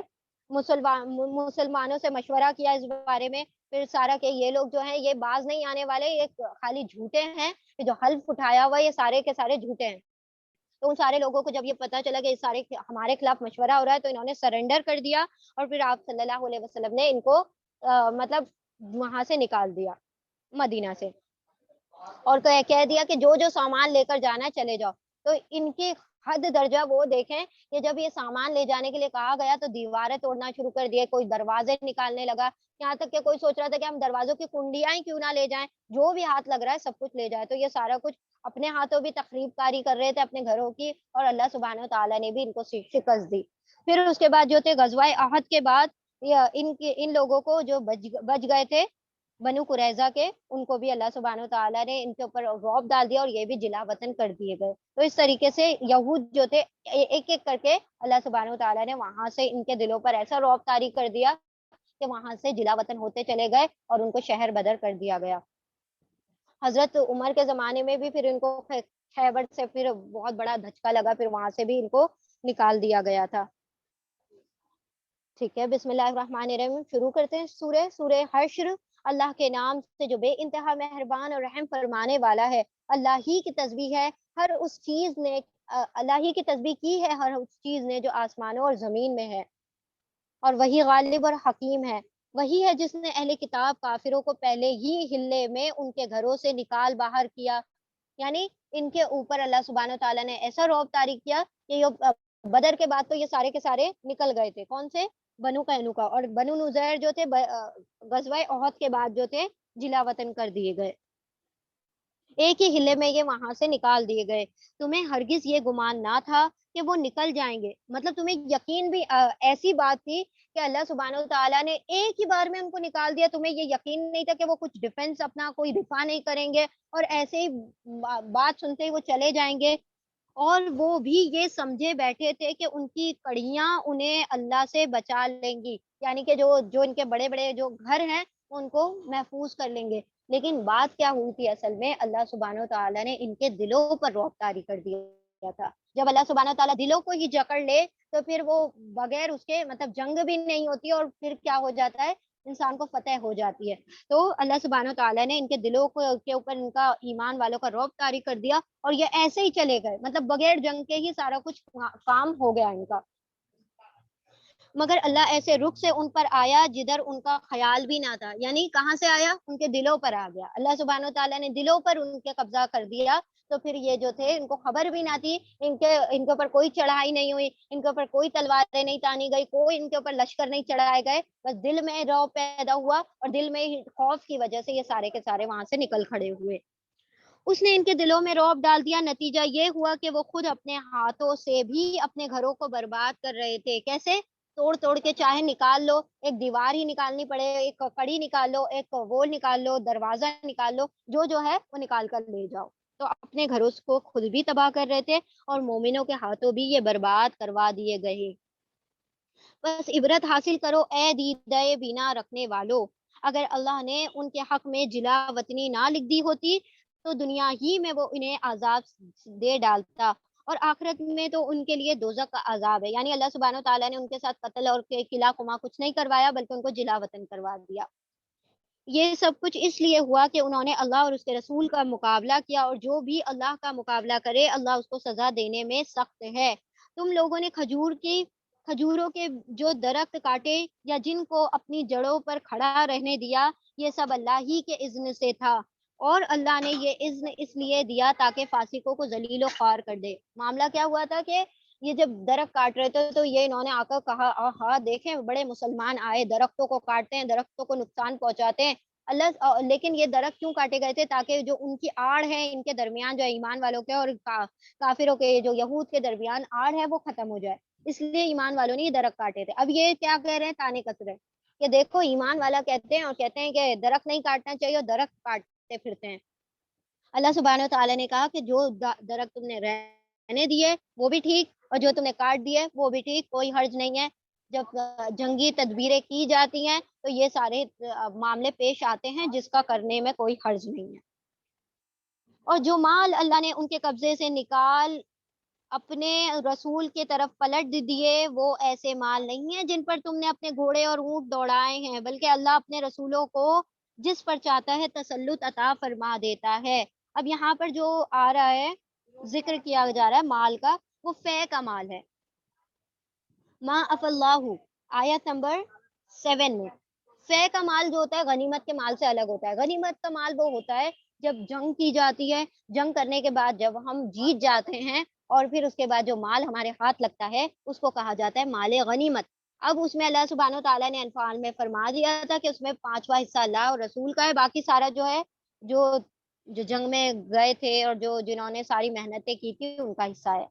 مسلمانوں سے مشورہ کیا اس بارے میں. پھر سارا کہ یہ لوگ جو ہیں یہ باز نہیں آنے والے، یہ خالی جھوٹے ہیں، جو حلف اٹھایا ہوا یہ سارے کے سارے جھوٹے ہیں. تو ان سارے لوگوں کو جب یہ پتا چلا کہ سارے ہمارے خلاف مشورہ ہو رہا ہے تو انہوں نے سرنڈر کر دیا اور پھر آپ صلی اللہ علیہ وسلم نے ان کو مطلب وہاں سے نکال دیا مدینہ سے، اور کہہ دیا کہ جو جو سامان لے کر جانا ہے چلے جاؤ. تو ان کی حد درجہ وہ دیکھیں کہ جب یہ سامان لے جانے کے لیے کہا گیا تو دیواریں توڑنا شروع کر دیے، کوئی دروازے نکالنے لگا، یہاں تک کہ کوئی سوچ رہا تھا کہ ہم دروازوں کی کنڈیاں ہی کیوں نہ لے جائیں، جو بھی ہاتھ لگ رہا ہے سب کچھ لے جائے. تو یہ سارا کچھ اپنے ہاتھوں بھی تخریب کاری کر رہے تھے اپنے گھروں کی، اور اللہ سبحانہ تعالیٰ نے بھی ان کو شکست دی. پھر اس کے بعد جو تھے غزوہ احد کے بعد ان لوگوں کو جو بچ گئے تھے بنو قریظہ کے، ان کو بھی اللہ سبحانہ تعالیٰ نے ان کے اوپر رعب ڈال دیا اور یہ بھی جلا وطن کر دیے گئے. تو اس طریقے سے یہود جو تھے ایک ایک کر کے اللہ سبحانہ تعالیٰ نے وہاں سے ان کے دلوں پر ایسا رعب طاری کر دیا کہ وہاں سے جلا وطن ہوتے چلے گئے اور ان کو شہر بدر کر دیا گیا. حضرت عمر کے زمانے میں بھی پھر ان کو خیبر سے پھر بہت بڑا دھچکا لگا، پھر وہاں سے بھی ان کو نکال دیا گیا تھا. ٹھیک ہے، بسم اللہ الرحمن الرحیم شروع کرتے ہیں. سورہ حشر. اللہ کے نام سے جو بے انتہا مہربان اور رحم فرمانے والا ہے. اللہ ہی کی تسبیح ہے ہر اس چیز نے اللہ ہی کی تسبیح کی ہے ہر اس چیز نے جو آسمانوں اور زمین میں ہے، اور وہی غالب اور حکیم ہے. وہی ہے جس نے اہل کتاب کافروں کو پہلے ہی حلے میں ان کے گھروں سے نکال باہر کیا، یعنی ان کے اوپر اللہ سبحانہ تعالیٰ نے ایسا رعب طاری کیا کہ بدر کے بعد تو یہ سارے کے سارے نکل گئے تھے. کون سے؟ بنو قینقاع. اور بنو نذیر جو تھے غزوہ احد کے بعد جو تھے جلا وطن کر دیے گئے، ایک ہی ہلے میں یہ وہاں سے نکال دیے گئے. تمہیں ہرگز یہ گمان نہ تھا کہ وہ نکل جائیں گے، مطلب تمہیں یقین بھی ایسی بات تھی کہ اللہ سبحانہ تعالیٰ نے ایک ہی بار میں ان کو نکال دیا. تمہیں یہ یقین نہیں تھا کہ وہ کچھ ڈیفنس اپنا کوئی دفاع نہیں کریں گے اور ایسے ہی بات سنتے ہی وہ چلے جائیں گے. اور وہ بھی یہ سمجھے بیٹھے تھے کہ ان کی کڑیاں انہیں اللہ سے بچا لیں گی، یعنی کہ جو جو ان کے بڑے بڑے جو گھر ہیں ان کو محفوظ کر لیں گے۔ لیکن بات کیا ہوئی تھی اصل میں، اللہ سبحانہ و تعالیٰ نے ان کے دلوں پر رعب طاری کر دیا تھا۔ جب اللہ سبحانہ و تعالیٰ دلوں کو ہی جکڑ لے تو پھر وہ بغیر اس کے مطلب جنگ بھی نہیں ہوتی، اور پھر کیا ہو جاتا ہے، انسان کو فتح ہو جاتی ہے۔ تو اللہ سبحانہ و تعالیٰ نے ان کے دلوں کو کے اوپر ان کا ایمان والوں کا رعب طاری کر دیا، اور یہ ایسے ہی چلے گئے، مطلب بغیر جنگ کے ہی سارا کچھ کام ہو گیا ان کا۔ مگر اللہ ایسے رخ سے ان پر آیا جدھر ان کا خیال بھی نہ تھا، یعنی کہاں سے آیا، ان کے دلوں پر آ گیا۔ اللہ سبحانہ و تعالیٰ نے دلوں پر ان کے قبضہ کر دیا، تو پھر یہ جو تھے ان کو خبر بھی نہ تھی، ان کے اوپر کوئی چڑھائی نہیں ہوئی، ان کے اوپر کوئی تلواریں نہیں تانی گئی، کوئی ان کے اوپر لشکر نہیں چڑھائے گئے، بس دل میں رعب پیدا ہوا، اور دل میں خوف کی وجہ سے یہ سارے کے سارے وہاں سے نکل کھڑے ہوئے۔ اس نے ان کے دلوں میں رعب ڈال دیا، نتیجہ یہ ہوا کہ وہ خود اپنے ہاتھوں سے بھی اپنے گھروں کو برباد کر رہے تھے۔ کیسے؟ توڑ توڑ کے چاہے نکال لو، ایک دیوار ہی نکالنی پڑے، ایک کڑی نکال لو، ایک وہ نکال لو، دروازہ نکال لو، جو ہے وہ نکال کر لے جاؤ۔ تو اپنے گھروں کو خود بھی تباہ کر رہے تھے، اور مومنوں کے ہاتھوں بھی یہ برباد کروا دیے گئے۔ بس عبرت حاصل کرو اے دیدہ بینا رکھنے والو، اگر اللہ نے ان کے حق میں جلا وطنی نہ لکھ دی ہوتی تو دنیا ہی میں وہ انہیں عذاب دے ڈالتا، اور آخرت میں تو ان کے لیے دوزخ کا عذاب ہے، یعنی اللہ سبحانہ و تعالیٰ نے ان کے ساتھ قتل اور قلع قما کچھ نہیں کروایا، بلکہ ان کو جلا وطن کروا دیا۔ یہ سب کچھ اس لیے ہوا کہ انہوں نے اللہ اور اس کے رسول کا مقابلہ کیا، اور جو بھی اللہ کا مقابلہ کرے اللہ اس کو سزا دینے میں سخت ہے۔ تم لوگوں نے کھجوروں کے جو درخت کاٹے یا جن کو اپنی جڑوں پر کھڑا رہنے دیا، یہ سب اللہ ہی کے اذن سے تھا، اور اللہ نے یہ اذن اس لیے دیا تاکہ فاسقوں کو ذلیل و خوار کر دے۔ معاملہ کیا ہوا تھا کہ یہ جب درخت کاٹ رہے تھے تو یہ انہوں نے آ کر کہا، ہاں دیکھیں بڑے مسلمان آئے، درختوں کو کاٹتے ہیں، درختوں کو نقصان پہنچاتے ہیں۔ لیکن یہ درخت کیوں کاٹے گئے تھے؟ تاکہ جو ان کی آڑ ہے ان کے درمیان، جو ایمان والوں کے اور کافروں کے، جو یہود کے درمیان آڑ ہے، وہ ختم ہو جائے، اس لیے ایمان والوں نے یہ درخت کاٹے تھے۔ اب یہ کیا کہہ رہے ہیں، تانے کس رہے ہیں کہ دیکھو ایمان والا کہتے ہیں، اور کہتے ہیں کہ درخت نہیں کاٹنا چاہیے، اور درخت کاٹتے پھرتے ہیں۔ اللہ سبحانہ و تعالیٰ نے کہا کہ جو درخت تم نے رہنے دیے وہ بھی ٹھیک، اور جو تم نے کاٹ دیے وہ بھی ٹھیک، کوئی حرج نہیں ہے۔ جب جنگی تدبیریں کی جاتی ہیں تو یہ سارے معاملے پیش آتے ہیں، جس کا کرنے میں کوئی حرج نہیں ہے۔ اور جو مال اللہ نے ان کے قبضے سے نکال اپنے رسول کے طرف پلٹ دیے، وہ ایسے مال نہیں ہیں جن پر تم نے اپنے گھوڑے اور اونٹ دوڑائے ہیں، بلکہ اللہ اپنے رسولوں کو جس پر چاہتا ہے تسلط عطا فرما دیتا ہے۔ اب یہاں پر جو آ رہا ہے، ذکر کیا جا رہا ہے مال کا، وہ فے کا مال ہے۔ ما اف اللہ، آیت نمبر 7 میں فے کا مال جو ہوتا ہے غنیمت کے مال سے الگ ہوتا ہے۔ غنیمت کا مال وہ ہوتا ہے جب جنگ کی جاتی ہے، جنگ کرنے کے بعد جب ہم جیت جاتے ہیں، اور پھر اس کے بعد جو مال ہمارے ہاتھ لگتا ہے اس کو کہا جاتا ہے مال غنیمت۔ اب اس میں اللہ سبحانہ و تعالیٰ نے انفال میں فرما دیا تھا کہ اس میں 5واں حصہ اللہ اور رسول کا ہے، باقی سارا جو ہے، جو جو جنگ میں گئے تھے اور جنہوں نے ساری محنتیں کی تھی ان کا حصہ ہے۔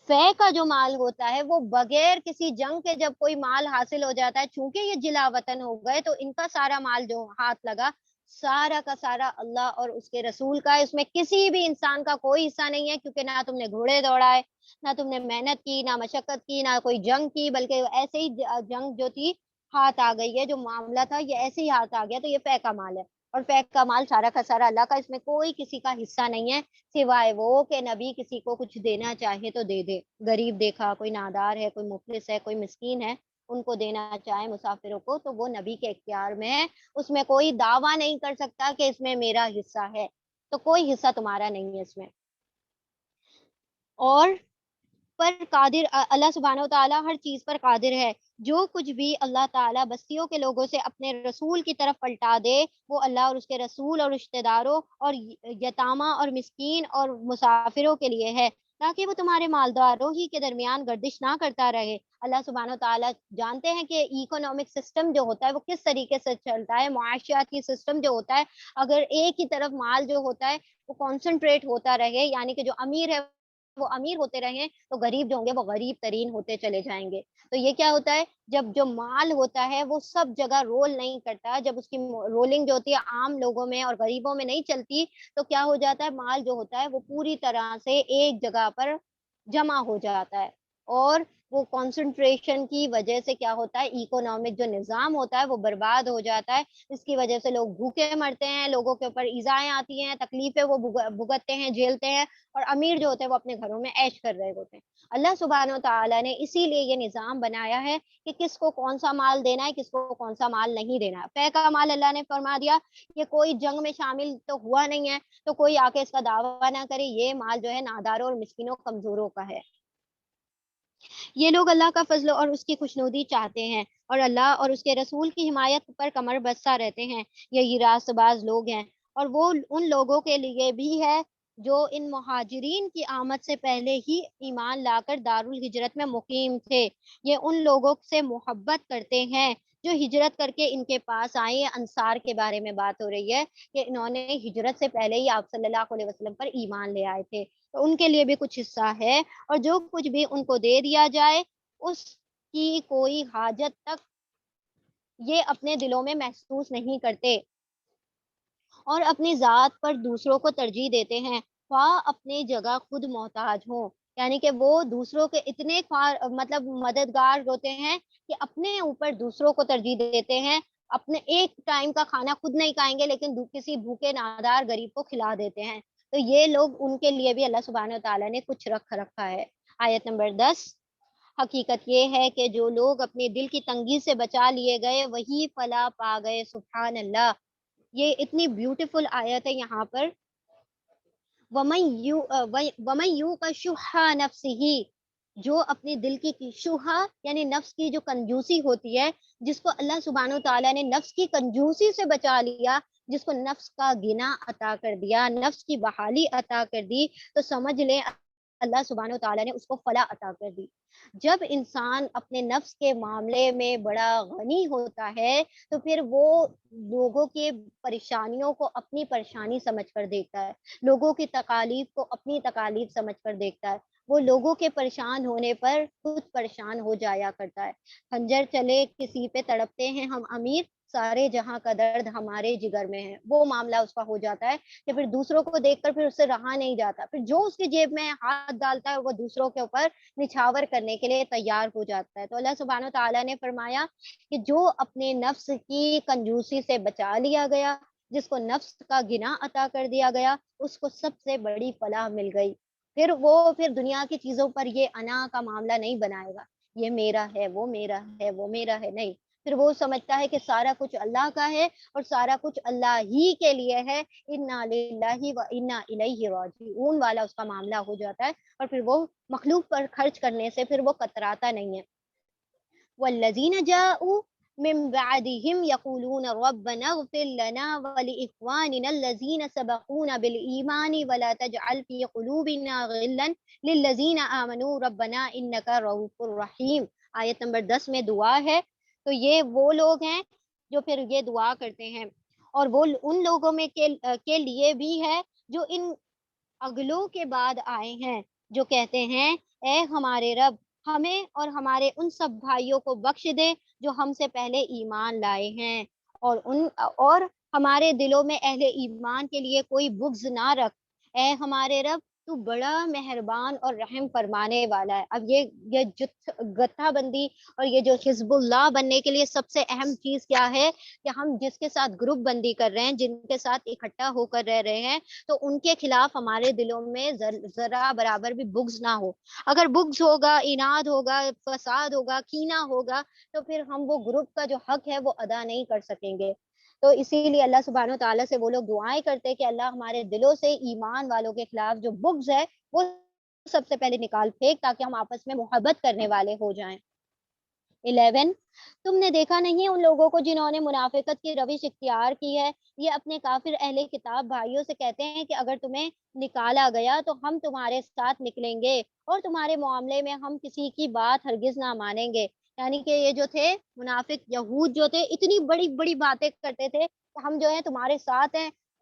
فے کا جو مال ہوتا ہے وہ بغیر کسی جنگ کے جب کوئی مال حاصل ہو جاتا ہے، چونکہ یہ جلا وطن ہو گئے تو ان کا سارا مال جو ہاتھ لگا، سارا کا سارا اللہ اور اس کے رسول کا ہے، اس میں کسی بھی انسان کا کوئی حصہ نہیں ہے، کیونکہ نہ تم نے گھوڑے دوڑائے، نہ تم نے محنت کی، نہ مشقت کی، نہ کوئی جنگ کی، بلکہ ایسے ہی جنگ جو تھی ہاتھ آ گئی ہے، جو معاملہ تھا یہ ایسے ہی ہاتھ آ گیا، تو یہ فے کا مال ہے۔ اور فے کا مال سارا کا سارا اللہ کا، اس میں کوئی کسی کا حصہ نہیں ہے، سوائے وہ کہ نبی کسی کو کچھ دینا چاہے تو دے دے، غریب دیکھا، کوئی نادار ہے، کوئی مفلس ہے، کوئی مسکین ہے، ان کو دینا چاہے مسافروں کو، تو وہ نبی کے اختیار میں ہے، اس میں کوئی دعویٰ نہیں کر سکتا کہ اس میں میرا حصہ ہے، تو کوئی حصہ تمہارا نہیں ہے اس میں۔ اور پر قادر اللہ سبحانہ و تعالیٰ ہر چیز پر قادر ہے، جو کچھ بھی اللہ تعالیٰ بستیوں کے لوگوں سے اپنے رسول کی طرف پلٹا دے، وہ اللہ اور اس کے رسول اور رشتہ داروں اور یتامہ اور مسکین اور مسافروں کے لیے ہے، تاکہ وہ تمہارے مالداروں ہی کے درمیان گردش نہ کرتا رہے۔ اللہ سبحانہ و تعالیٰ جانتے ہیں کہ اکنامک سسٹم جو ہوتا ہے وہ کس طریقے سے چلتا ہے، معاشیاتی سسٹم جو ہوتا ہے، اگر ایک ہی طرف مال جو ہوتا ہے وہ کانسنٹریٹ ہوتا رہے، یعنی کہ جو امیر ہے وہ امیر ہوتے رہے تو غریب جو ہوں گے وہ غریب ترین ہوتے چلے جائیں گے. تو یہ کیا ہوتا ہے، جب جو مال ہوتا ہے وہ سب جگہ رول نہیں کرتا، جب اس کی رولنگ جو ہوتی ہے عام لوگوں میں اور غریبوں میں نہیں چلتی، تو کیا ہو جاتا ہے، مال جو ہوتا ہے وہ پوری طرح سے ایک جگہ پر جمع ہو جاتا ہے. اور وہ کنسنٹریشن کی وجہ سے کیا ہوتا ہے، اکنامک جو نظام ہوتا ہے وہ برباد ہو جاتا ہے. اس کی وجہ سے لوگ بھوکے مرتے ہیں، لوگوں کے اوپر ایذائیں آتی ہیں، تکلیفیں وہ بھگتتے ہیں، جھیلتے ہیں، اور امیر جو ہوتے ہیں وہ اپنے گھروں میں عیش کر رہے ہوتے ہیں. اللہ سبحانہ و تعالیٰ نے اسی لیے یہ نظام بنایا ہے کہ کس کو کون سا مال دینا ہے، کس کو کون سا مال نہیں دینا ہے. طے کا مال اللہ نے فرما دیا کہ کوئی جنگ میں شامل تو ہوا نہیں ہے تو کوئی آ کے اس کا دعویٰ نہ کرے، یہ مال جو ہے ناداروں اور مسکینوں کمزوروں کا ہے. یہ لوگ اللہ کا فضل اور اس کی خوشنودی چاہتے ہیں اور اللہ اور اس کے رسول کی حمایت پر کمر بستہ رہتے ہیں. یہی راست باز لوگ ہیں، اور وہ ان لوگوں کے لیے بھی ہے جو ان مہاجرین کی آمد سے پہلے ہی ایمان لا کر دارالہجرت میں مقیم تھے. یہ ان لوگوں سے محبت کرتے ہیں جو ہجرت کر کے ان کے پاس آئے. انصار کے بارے میں بات ہو رہی ہے کہ انہوں نے ہجرت سے پہلے ہی آپ صلی اللہ علیہ وسلم پر ایمان لے آئے تھے، تو ان کے لیے بھی کچھ حصہ ہے. اور جو کچھ بھی ان کو دے دیا جائے اس کی کوئی حاجت تک یہ اپنے دلوں میں محسوس نہیں کرتے اور اپنی ذات پر دوسروں کو ترجیح دیتے ہیں، خواہ اپنے جگہ خود محتاج ہوں. یعنی کہ وہ دوسروں کے اتنے مطلب مددگار ہوتے ہیں کہ اپنے اوپر دوسروں کو ترجیح دیتے ہیں. اپنے ایک ٹائم کا کھانا خود نہیں کھائیں گے لیکن کسی بھوکے نادار غریب کو کھلا دیتے ہیں. تو یہ لوگ، ان کے لیے بھی اللہ سبحانہ و تعالیٰ نے کچھ رکھا ہے. آیت نمبر 10. حقیقت یہ ہے کہ جو لوگ اپنے دل کی تنگی سے بچا لیے گئے وہی فلاح پا گئے. سبحان اللہ، یہ اتنی بیوٹیفل آیت ہے یہاں پر. وَمَن يُوقَ شُحَّ نَفْسِهِ، جو اپنے دل کی شوہا یعنی نفس کی جو کنجوسی ہوتی ہے، جس کو اللہ سبحانہ و تعالیٰ نے نفس کی کنجوسی سے بچا لیا، جس کو نفس کا غنا عطا کر دیا، نفس کی بحالی عطا کر دی، تو سمجھ لیں اللہ سبحانہ و تعالیٰ نے اس کو فلاح عطا کر دی. جب انسان اپنے نفس کے معاملے میں بڑا غنی ہوتا ہے تو پھر وہ لوگوں کے پریشانیوں کو اپنی پریشانی سمجھ کر دیکھتا ہے، لوگوں کی تکالیف کو اپنی تکالیف سمجھ کر دیکھتا ہے. وہ لوگوں کے پریشان ہونے پر خود پریشان ہو جایا کرتا ہے. خنجر چلے کسی پہ تڑپتے ہیں ہم امیر، سارے جہاں کا درد ہمارے جگر میں ہے. وہ معاملہ اس کا ہو جاتا ہے کہ پھر دوسروں کو دیکھ کر پھر اس سے رہا نہیں جاتا، پھر جو اس کی جیب میں ہاتھ ڈالتا ہے وہ دوسروں کے اوپر نچھاور کرنے کے لیے تیار ہو جاتا ہے. تو اللہ سبحانہ و تعالیٰ نے فرمایا کہ جو اپنے نفس کی کنجوسی سے بچا لیا گیا، جس کو نفس کا غنا عطا کر دیا گیا، اس کو سب سے بڑی فلاح مل گئی. پھر دنیا کی چیزوں پر یہ انا کا معاملہ نہیں بنائے گا، یہ میرا ہے، وہ میرا ہے، وہ میرا ہے، نہیں. پھر وہ سمجھتا ہے کہ سارا کچھ اللہ کا ہے اور سارا کچھ اللہ ہی کے لیے ہے. انا للہ و انا الیہ راجعون والا اس کا معاملہ ہو جاتا ہے، اور پھر وہ مخلوق پر خرچ کرنے سے پھر وہ کتراتا نہیں ہے. والذین جاءوا من بعدهم يقولون ربنا اغفر لنا ولإخواننا الذين سبقونا بالإيمان ولا تجعل في قلوبنا غلا للذين آمنوا ربنا إنك رؤوف رحيم. آیت نمبر 10 میں دعا ہے. تو یہ وہ لوگ ہیں جو پھر یہ دعا کرتے ہیں، اور وہ ان لوگوں میں کے لیے بھی ہے جو ان اگلوں کے بعد آئے ہیں، جو کہتے ہیں اے ہمارے رب، ہمیں اور ہمارے ان سب بھائیوں کو بخش دے جو ہم سے پہلے ایمان لائے ہیں، اور ہمارے دلوں میں اہل ایمان کے لیے کوئی بغض نہ رکھ. اے ہمارے رب، تو بڑا مہربان اور رحم فرمانے والا ہے. اب یہ گتھا بندی اور یہ جو حزب اللہ بننے کے لیے سب سے اہم چیز کیا ہے کہ ہم جس کے ساتھ گروپ بندی کر رہے ہیں، جن کے ساتھ اکٹھا ہو کر رہ رہے ہیں، تو ان کے خلاف ہمارے دلوں میں ذرا برابر بھی بغض نہ ہو. اگر بغض ہوگا، اناد ہوگا، فساد ہوگا، کینہ ہوگا، تو پھر ہم وہ گروپ کا جو حق ہے وہ ادا نہیں کر سکیں گے. تو اسی لیے اللہ سبحانہ و تعالیٰ سے وہ لوگ دعائیں کرتے کہ اللہ ہمارے دلوں سے ایمان والوں کے خلاف جو بغض ہے وہ سب سے پہلے نکال پھینک، تاکہ ہم آپس میں محبت کرنے والے ہو جائیں. 11. تم نے دیکھا نہیں ان لوگوں کو جنہوں نے منافقت کی روش اختیار کی ہے، یہ اپنے کافر اہل کتاب بھائیوں سے کہتے ہیں کہ اگر تمہیں نکالا گیا تو ہم تمہارے ساتھ نکلیں گے اور تمہارے معاملے میں ہم کسی کی بات ہرگز نہ مانیں گے. یعنی کہ یہ جو تھے منافق یہود جو تھے اتنی بڑی بڑی باتیں کرتے تھے کہ ہم جو ہے تمہارے ساتھ ہیں،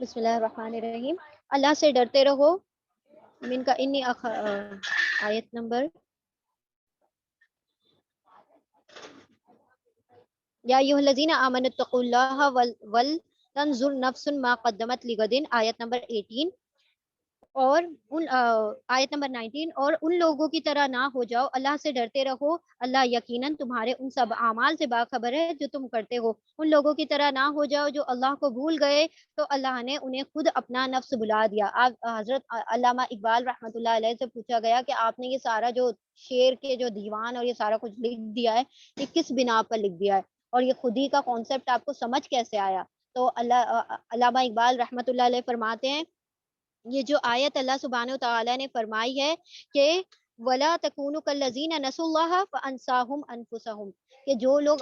بسم اللہ الرحمن الرحیم. اللہ سے ڈرتے رہو. من کا انی آیت نمبر یا ایھا الذین آمنوا اتقوا اللہ ولتنظر نفس ما قدمت لغد، آیت نمبر 18. اور آیت نمبر 19. اور ان لوگوں کی طرح نہ ہو جاؤ، اللہ سے ڈرتے رہو، اللہ یقیناً تمہارے ان سب اعمال سے باخبر ہے جو تم کرتے ہو. ان لوگوں کی طرح نہ ہو جاؤ جو اللہ کو بھول گئے تو اللہ نے انہیں خود اپنا نفس بلا دیا. آپ حضرت علامہ اقبال رحمۃ اللہ علیہ سے پوچھا گیا کہ آپ نے یہ سارا جو شعر کے جو دیوان اور یہ سارا کچھ لکھ دیا ہے، یہ کس بنا پر لکھ دیا ہے، اور یہ خودی کا کانسیپٹ آپ کو سمجھ کیسے آیا؟ تو علامہ اقبال رحمۃ اللہ علیہ فرماتے ہیں، یہ جو آیت اللہ سبحانہ و تعالیٰ نے فرمائی ہے کہ وَلَا تَكُونُوا كَالَّذِينَ نَسُوا اللَّهَ فَأَنسَاهُمْ أَنفُسَهُمْ، کہ جو لوگ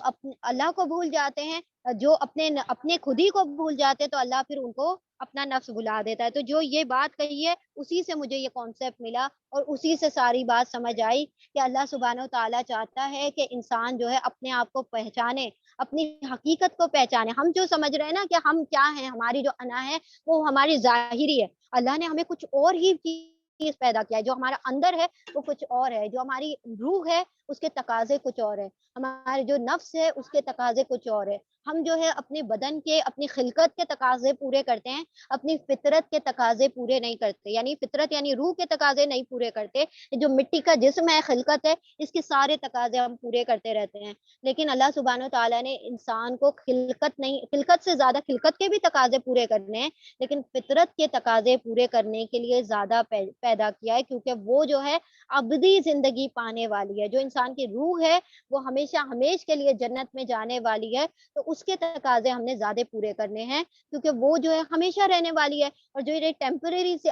اللہ کو بھول جاتے ہیں، جو اپنے خود ہی کو بھول جاتے ہیں، تو اللہ پھر ان کو اپنا نفس بلا دیتا ہے. تو جو یہ بات کہی ہے اسی سے مجھے یہ کانسیپٹ ملا اور اسی سے ساری بات سمجھ آئی کہ اللہ سبحانہ و تعالیٰ چاہتا ہے کہ انسان جو ہے اپنے آپ کو پہچانے، اپنی حقیقت کو پہچانے. ہم جو سمجھ رہے ہیں نا کہ ہم کیا ہیں، ہماری جو انا ہے وہ ہماری ظاہری ہے، اللہ نے ہمیں کچھ اور ہی چیز پیدا کیا ہے. جو ہمارا اندر ہے وہ کچھ اور ہے، جو ہماری روح ہے اس کے تقاضے کچھ اور ہے، ہمارے جو نفس ہے اس کے تقاضے کچھ اور ہے. ہم جو ہے اپنے بدن کے، اپنی خلقت کے تقاضے پورے کرتے ہیں، اپنی فطرت کے تقاضے پورے نہیں کرتے. یعنی فطرت یعنی روح کے تقاضے نہیں پورے کرتے. جو مٹی کا جسم ہے، خلقت ہے، اس کے سارے تقاضے ہم پورے کرتے رہتے ہیں. لیکن اللہ سبحانہ و تعالیٰ نے انسان کو خلقت سے زیادہ، خلقت کے بھی تقاضے پورے کرنے ہیں لیکن فطرت کے تقاضے پورے کرنے کے لیے زیادہ پیدا کیا ہے، کیونکہ وہ جو ہے ابدی زندگی پانے والی ہے. جو انسان کی روح ہے وہ ہمیشہ ہمیش کے لیے جنت میں جانے والی ہے، تو اس کے تقاضے ہم نے زیادہ پورے کرنے ہیں کیونکہ وہ جو ہے ہمیشہ رہنے والی ہے. اور جو یہ ٹیمپرری سے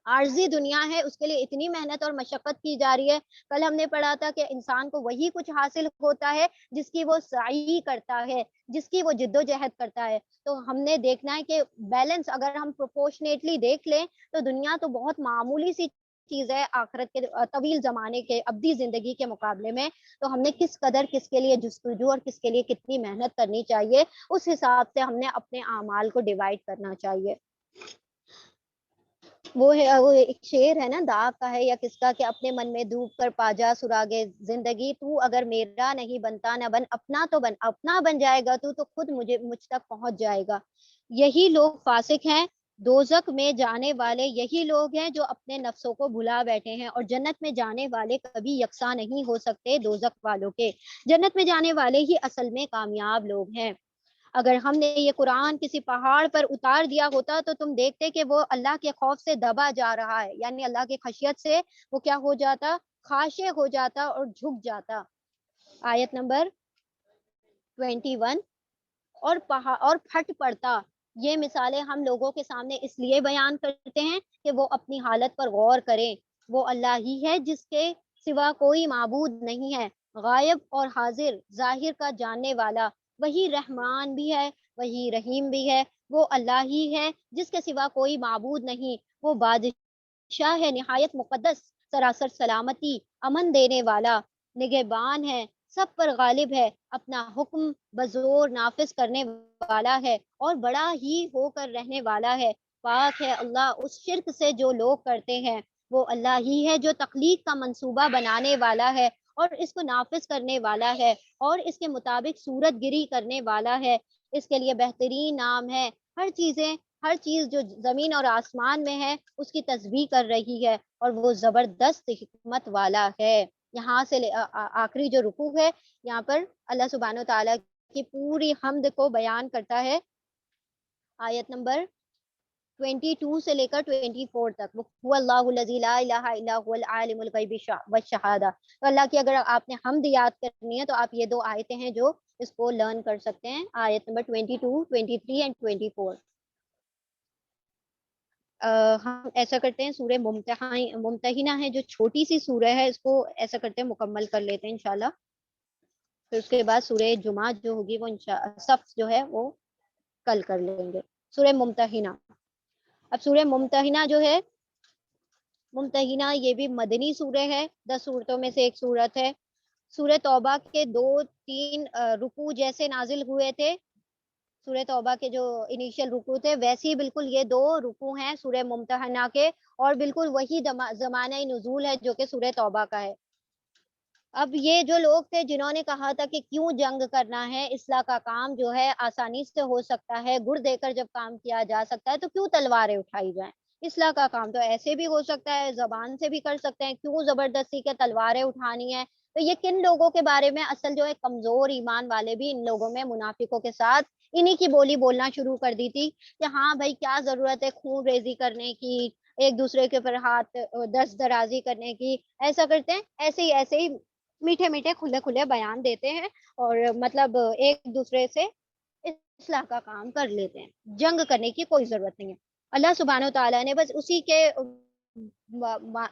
عارضی دنیا ہے اس کے لیے اتنی محنت اور مشقت کی جا رہی ہے. کل ہم نے پڑھا تھا کہ انسان کو وہی کچھ حاصل ہوتا ہے جس کی وہ سعی کرتا ہے، جس کی وہ جد و جہد کرتا ہے. تو ہم نے دیکھنا ہے کہ بیلنس اگر ہم پروپورشنیٹلی دیکھ لیں تو دنیا تو بہت معمولی سی چیز ہے آخرت کے طویل زمانے کے ابدی زندگی کے مقابلے میں. تو ہم نے کس قدر کس کے لیے جستجو اور کس کے لیے کتنی محنت کرنی چاہیے، اس حساب سے ہم نے اپنے اعمال کو ڈیوائڈ کرنا چاہیے. وہ ایک شعر ہے نا، داغ کا ہے یا کس کا، کہ اپنے من میں ڈوب کر پا جا سراغے زندگی، تو اگر میرا نہیں بنتا نہ بن اپنا، تو بن اپنا بن جائے گا تو خود مجھ تک پہنچ جائے گا. یہی لوگ فاسق ہیں، دوزخ میں جانے والے یہی لوگ ہیں جو اپنے نفسوں کو بھلا بیٹھے ہیں. اور جنت میں جانے والے کبھی یکساں نہیں ہو سکتے دوزخ والوں کے. جنت میں جانے والے ہی اصل میں کامیاب لوگ ہیں. اگر ہم نے یہ قرآن کسی پہاڑ پر اتار دیا ہوتا تو تم دیکھتے کہ وہ اللہ کے خوف سے دبا جا رہا ہے، یعنی اللہ کی خشیت سے وہ کیا ہو جاتا، خاشع ہو جاتا اور جھک جاتا. آیت نمبر 21. اور پھٹ پڑتا. یہ مثالیں ہم لوگوں کے سامنے اس لیے بیان کرتے ہیں کہ وہ اپنی حالت پر غور کریں. وہ اللہ ہی ہے جس کے سوا کوئی معبود نہیں ہے، غائب اور حاضر، ظاہر کا جاننے والا. وہی رحمان بھی ہے، وہی رحیم بھی ہے. وہ اللہ ہی ہے جس کے سوا کوئی معبود نہیں. وہ بادشاہ ہے نہایت مقدس، سراسر سلامتی، امن دینے والا، نگہبان ہے، سب پر غالب ہے، اپنا حکم بزور نافذ کرنے والا ہے اور بڑا ہی ہو کر رہنے والا ہے. پاک ہے اللہ اس شرک سے جو لوگ کرتے ہیں. وہ اللہ ہی ہے جو تخلیق کا منصوبہ بنانے والا ہے اور اس کو نافذ کرنے والا ہے اور اس کے مطابق صورت گری کرنے والا ہے. اس کے لیے بہترین نام ہے. ہر چیز جو زمین اور آسمان میں ہے اس کی تسبیح کر رہی ہے اور وہ زبردست حکمت والا ہے. یہاں سے آخری جو رکوع ہے یہاں پر اللہ سبحانہ و تعالیٰ کی پوری حمد کو بیان کرتا ہے. آیت نمبر 22 سے لے کر 24 تک. هو اللہ الذی لا الہ الا هو العالم الغیب والشہادہ. تو اللہ کی اگر آپ نے حمد یاد کرنی ہے تو آپ یہ دو آیتیں ہیں جو اس کو لرن کر سکتے ہیں. آیت نمبر 22, 23 اینڈ 24. ہم ایسا کرتے ہیں، سورہ ممتحنہ ہے جو چھوٹی سی سورہ ہے، اس کو ایسا کرتے ہیں مکمل کر لیتے ہیں انشاءاللہ. پھر اس کے بعد سورہ جمعہ جو ہوگی وہ صف جو ہے وہ کل کر لیں گے. سورہ ممتحنہ. اب سورہ ممتحنہ جو ہے، ممتحنہ یہ بھی مدنی سورہ ہے، 10 سورتوں میں سے ایک سورت ہے. سورہ توبہ کے 2-3 رکوع جیسے نازل ہوئے تھے. سورہ توبہ کے جو انیشیل رکوع تھے ویسے ہی بالکل یہ 2 رکوع ہیں سورہ ممتحنہ کے، اور بالکل وہی زمانہ نزول ہے جو کہ سورہ توبہ کا ہے۔ اب یہ جو لوگ تھے جنہوں نے کہا تھا کہ کیوں جنگ کرنا ہے، اصلاح کا کام جو ہے آسانی سے ہو سکتا ہے، گر دے کر جب کام کیا جا سکتا ہے تو کیوں تلواریں اٹھائی جائیں، اصلاح کا کام تو ایسے بھی ہو سکتا ہے، زبان سے بھی کر سکتے ہیں، کیوں زبردستی کے تلواریں اٹھانی ہے۔ تو یہ کن لوگوں کے بارے میں، اصل جو ہے کمزور ایمان والے بھی ان لوگوں میں منافقوں کے ساتھ انہی کی بولی بولنا شروع کر دی تھی کہ ہاں بھائی کیا ضرورت ہے خون ریزی کرنے کی، ایک دوسرے کے اوپر ہاتھ دست درازی کرنے کی، ایسا کرتے ہیں ایسے ہی میٹھے میٹھے کھلے کھلے بیان دیتے ہیں، اور مطلب ایک دوسرے سے اصلاح کا کام کر لیتے ہیں، جنگ کرنے کی کوئی ضرورت نہیں ہے۔ اللہ سبحانہ و تعالیٰ نے بس اسی کے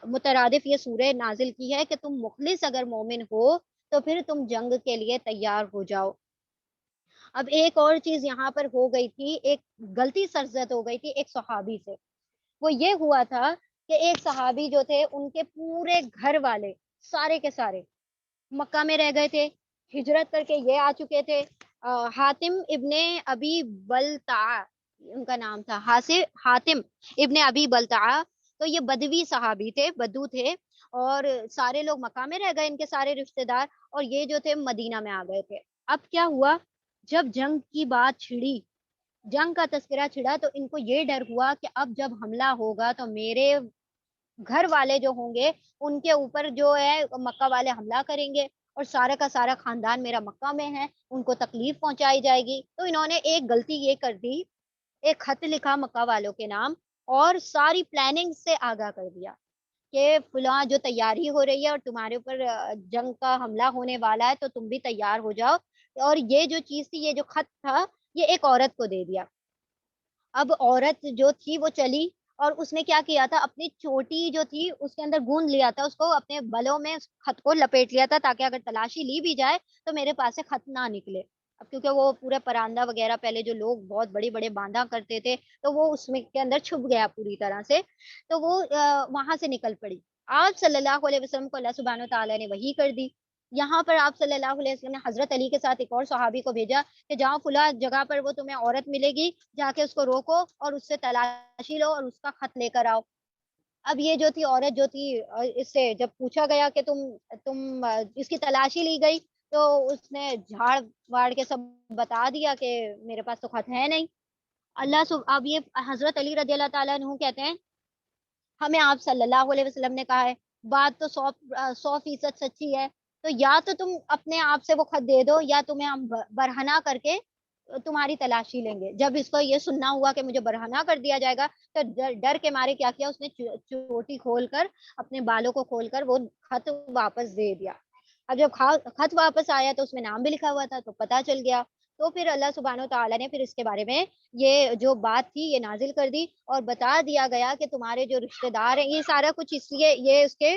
مترادف یہ سورہ نازل کی ہے کہ تم مخلص اگر مومن ہو تو پھر تم جنگ کے لیے تیار ہو جاؤ۔ اب ایک اور چیز یہاں پر ہو گئی تھی، ایک غلطی سرزد ہو گئی تھی ایک صحابی سے۔ وہ یہ ہوا تھا کہ ایک صحابی جو تھے ان کے پورے گھر والے سارے کے سارے مکہ میں رہ گئے تھے، ہجرت کر کے یہ آ چکے تھے۔ حاتم ابن ابی بلتع ان کا نام تھا، حاتم ابن ابی بلتع، تو یہ بدوی صحابی تھے، بدو تھے، اور سارے لوگ مکہ میں رہ گئے ان کے سارے رشتہ دار، اور یہ جو تھے مدینہ میں آ گئے تھے۔ اب کیا ہوا، جب جنگ کی بات چھڑی، جنگ کا تذکرہ چھڑا، تو ان کو یہ ڈر ہوا کہ اب جب حملہ ہوگا تو میرے گھر والے جو ہوں گے ان کے اوپر جو ہے مکہ والے حملہ کریں گے، اور سارا کا سارا خاندان میرا مکہ میں ہے، ان کو تکلیف پہنچائی جائے گی۔ تو انہوں نے ایک غلطی یہ کر دی، ایک خط لکھا مکہ والوں کے نام، اور ساری پلاننگ سے آگاہ کر دیا کہ فلاں جو تیاری ہو رہی ہے اور تمہارے اوپر جنگ کا حملہ ہونے والا ہے تو تم بھی تیار ہو جاؤ۔ اور یہ جو چیز تھی، یہ جو خط تھا، یہ ایک عورت کو دے دیا۔ اب عورت جو تھی وہ چلی، اور اس نے کیا کیا تھا، اپنی چوٹی جو تھی اس کے اندر گوند لیا تھا، اس کو اپنے بلوں میں اس خط کو لپیٹ لیا تھا تاکہ اگر تلاشی لی بھی جائے تو میرے پاس سے خط نہ نکلے۔ اب کیونکہ وہ پورے پراندہ وغیرہ پہلے جو لوگ بہت بڑے بڑے باندھا کرتے تھے تو وہ اس میں کے اندر چھپ گیا پوری طرح سے، تو وہ وہاں سے نکل پڑی۔ آپ صلی اللہ علیہ وسلم کو اللہ سبحانہ و تعالیٰ نے وحی کر دی۔ یہاں پر آپ صلی اللہ علیہ وسلم نے حضرت علی کے ساتھ ایک اور صحابی کو بھیجا کہ جاؤ فلاں جگہ پر وہ تمہیں عورت ملے گی، جا کے اس کو روکو اور اس سے تلاشی لو اور اس کا خط لے کر آؤ۔ اب یہ جو تھی عورت جو تھی، اس سے جب پوچھا گیا کہ تم اس کی تلاشی لی گئی، تو اس نے جھاڑ واڑ کے سب بتا دیا کہ میرے پاس تو خط ہے نہیں۔ اب یہ حضرت علی رضی اللہ تعالیٰ عنہ کہتے ہیں ہمیں آپ صلی اللہ علیہ وسلم نے کہا ہے، بات تو 100% سچی ہے، تو یا تو تم اپنے آپ سے وہ خط دے دو یا تمہیں ہم برہنہ کر کے تمہاری تلاشی لیں گے۔ جب اس کو یہ سننا ہوا کہ مجھے برہنہ کر دیا جائے گا تو ڈر کے مارے کیا کیا، اس نے چوٹی کھول کر اپنے بالوں کو کھول کر وہ خط واپس دے دیا۔ اب جب خط واپس آیا تو اس میں نام بھی لکھا ہوا تھا، تو پتہ چل گیا۔ تو پھر اللہ سبحانہ و تعالیٰ نے پھر اس کے بارے میں یہ جو بات تھی یہ نازل کر دی، اور بتا دیا گیا کہ تمہارے جو رشتہ دار ہیں، یہ سارا کچھ اس لیے یہ اس کے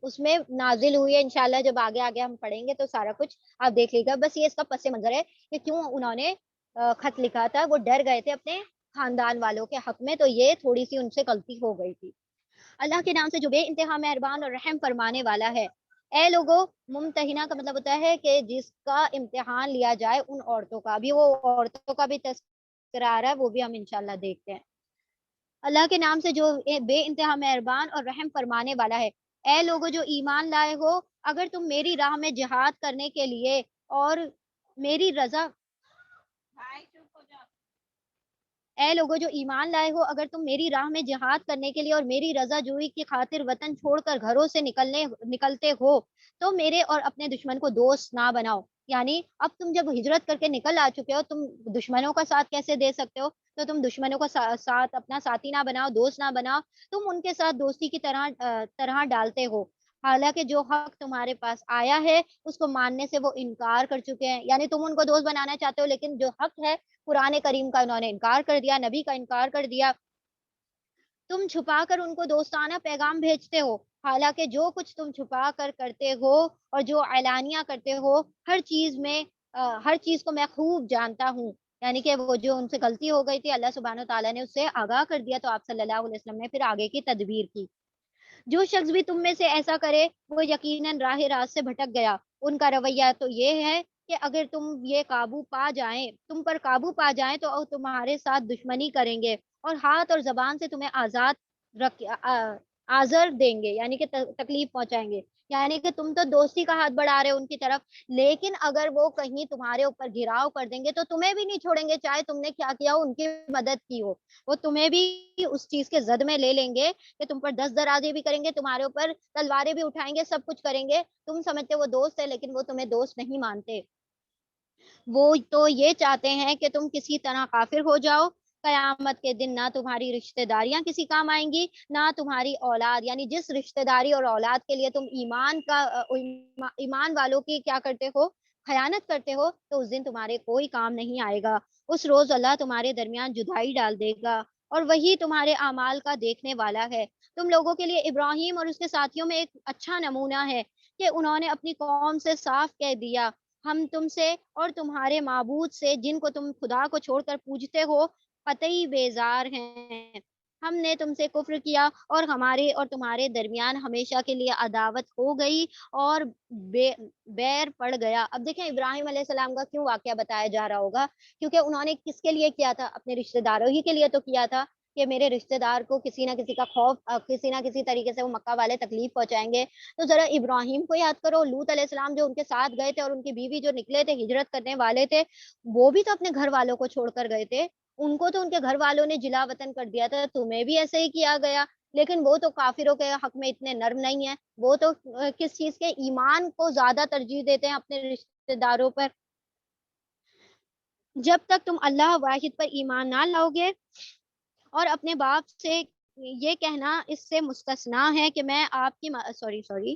اس میں نازل ہوئی ہے۔ انشاءاللہ جب آگے آگے ہم پڑھیں گے تو سارا کچھ آپ دیکھ لیجیے گا۔ بس یہ اس کا پس منظر ہے کہ کیوں انہوں نے خط لکھا تھا، وہ ڈر گئے تھے اپنے خاندان والوں کے حق میں، تو یہ تھوڑی سی ان سے غلطی ہو گئی تھی۔ اللہ کے نام سے جو بے انتہا مہربان اور رحم فرمانے والا ہے۔ اے لوگو، ممتحنہ کا مطلب ہوتا ہے کہ جس کا امتحان لیا جائے ان عورتوں کا بھی، وہ عورتوں کا بھی تذکرہ آ رہا ہے، وہ بھی ہم انشاءاللہ دیکھتے ہیں۔ اللہ کے نام سے جو بے انتہا مہربان اور رحم فرمانے والا ہے۔ اے لوگو جو ایمان لائے ہو، اگر تم میری راہ میں جہاد کرنے کے لیے اور میری رضا اے لوگو جو ایمان لائے ہو، اگر تم میری راہ میں جہاد کرنے کے لیے اور میری رضا جوئی کی خاطر وطن چھوڑ کر گھروں سے نکلتے ہو تو میرے اور اپنے دشمن کو دوست نہ بناؤ۔ یعنی اب تم جب ہجرت کر کے نکل آ چکے ہو، تم دشمنوں کا ساتھ کیسے دے سکتے ہو؟ تو تم دشمنوں کا ساتھ اپنا ساتھی نہ بناؤ، دوست نہ بناؤ، تم ان کے ساتھ دوستی کی طرح ڈالتے ہو، حالانکہ جو حق تمہارے پاس آیا ہے اس کو ماننے سے وہ انکار کر چکے ہیں۔ یعنی تم ان کو دوست بنانا چاہتے ہو لیکن جو حق ہے قرآن کریم کا انہوں نے انکار کر دیا، نبی کا انکار کر دیا۔ تم چھپا کر ان کو دوستانہ پیغام بھیجتے ہو، حالانکہ جو کچھ تم چھپا کر کرتے ہو اور جو اعلانیہ کرتے ہو، ہر چیز کو میں خوب جانتا ہوں۔ یعنی کہ وہ جو ان سے غلطی ہو گئی تھی اللہ سبحانہ و تعالیٰ نے اس سے آگاہ کر دیا، تو آپ صلی اللہ علیہ وسلم نے پھر آگے کی تدبیر کی۔ جو شخص بھی تم میں سے ایسا کرے وہ یقیناً راہ راست سے بھٹک گیا۔ ان کا رویہ تو یہ ہے کہ اگر تم یہ قابو پا جائیں، تم پر قابو پا جائیں تو تمہارے ساتھ دشمنی کریں گے اور ہاتھ اور زبان سے تمہیں آزر دیں گے، یعنی کہ تکلیف پہنچائیں گے، یعنی کہ تم تو دوستی کا ہاتھ بڑھا رہے ہو ان کی طرف، لیکن اگر وہ کہیں تمہارے اوپر گھراؤ کر دیں گے تو تمہیں بھی نہیں چھوڑیں گے، چاہے تم نے کیا کیا ہو، ان کی مدد کی ہو، وہ تمہیں بھی اس چیز کے زد میں لے لیں گے کہ تم پر دس درازی بھی کریں گے، تمہارے اوپر تلواریں بھی اٹھائیں گے، سب کچھ کریں گے، تم سمجھتے وہ دوست ہے لیکن وہ تمہیں دوست نہیں مانتے، وہ تو یہ چاہتے ہیں کہ تم کسی طرح کافر ہو جاؤ، قیامت کے دن نہ تمہاری رشتہ داریاں کسی کام آئیں گی، نہ تمہاری اولاد، یعنی جس رشتہ داری اور اولاد کے لیے تم ایمان والوں کی کیا کرتے ہو، خیانت کرتے ہو، تو اس دن تمہارے کوئی کام نہیں آئے گا، اس روز اللہ تمہارے درمیان جدائی ڈال دے گا اور وہی تمہارے اعمال کا دیکھنے والا ہے۔ تم لوگوں کے لیے ابراہیم اور اس کے ساتھیوں میں ایک اچھا نمونہ ہے کہ انہوں نے اپنی قوم سے صاف کہہ دیا، ہم تم سے اور تمہارے معبود سے جن کو تم خدا کو چھوڑ کر پوجتے ہو قطعی بیزار ہیں، ہم نے تم سے کفر کیا اور ہمارے اور تمہارے درمیان ہمیشہ کے لیے عداوت ہو گئی اور بیر پڑ گیا۔ اب دیکھیں ابراہیم علیہ السلام کا کیوں واقعہ بتایا جا رہا ہوگا، کیونکہ انہوں نے کس کے لیے کیا تھا، اپنے رشتہ داروں ہی کے لیے تو کیا تھا کہ میرے رشتہ دار کو کسی نہ کسی کا خوف، کسی نہ کسی طریقے سے وہ مکہ والے تکلیف پہنچائیں گے، تو ذرا ابراہیم کو یاد کرو، لوط علیہ السلام جو ان کے ساتھ گئے تھے اور ان کی بیوی جو نکلے تھے ہجرت کرنے والے تھے، وہ بھی تو اپنے گھر والوں کو چھوڑ کر گئے تھے، ان کو تو ان کے گھر والوں نے جلا وطن کر دیا تھا، تمہیں بھی ایسے ہی کیا گیا، لیکن وہ تو کافروں کے حق میں اتنے نرم نہیں ہیں، وہ تو کس چیز کے، ایمان کو زیادہ ترجیح دیتے ہیں اپنے رشتہ داروں پر۔ جب تک تم اللہ واحد پر ایمان نہ لاؤ گے اور اپنے باپ سے یہ کہنا اس سے مستثنا ہے کہ میں آپ کی سوری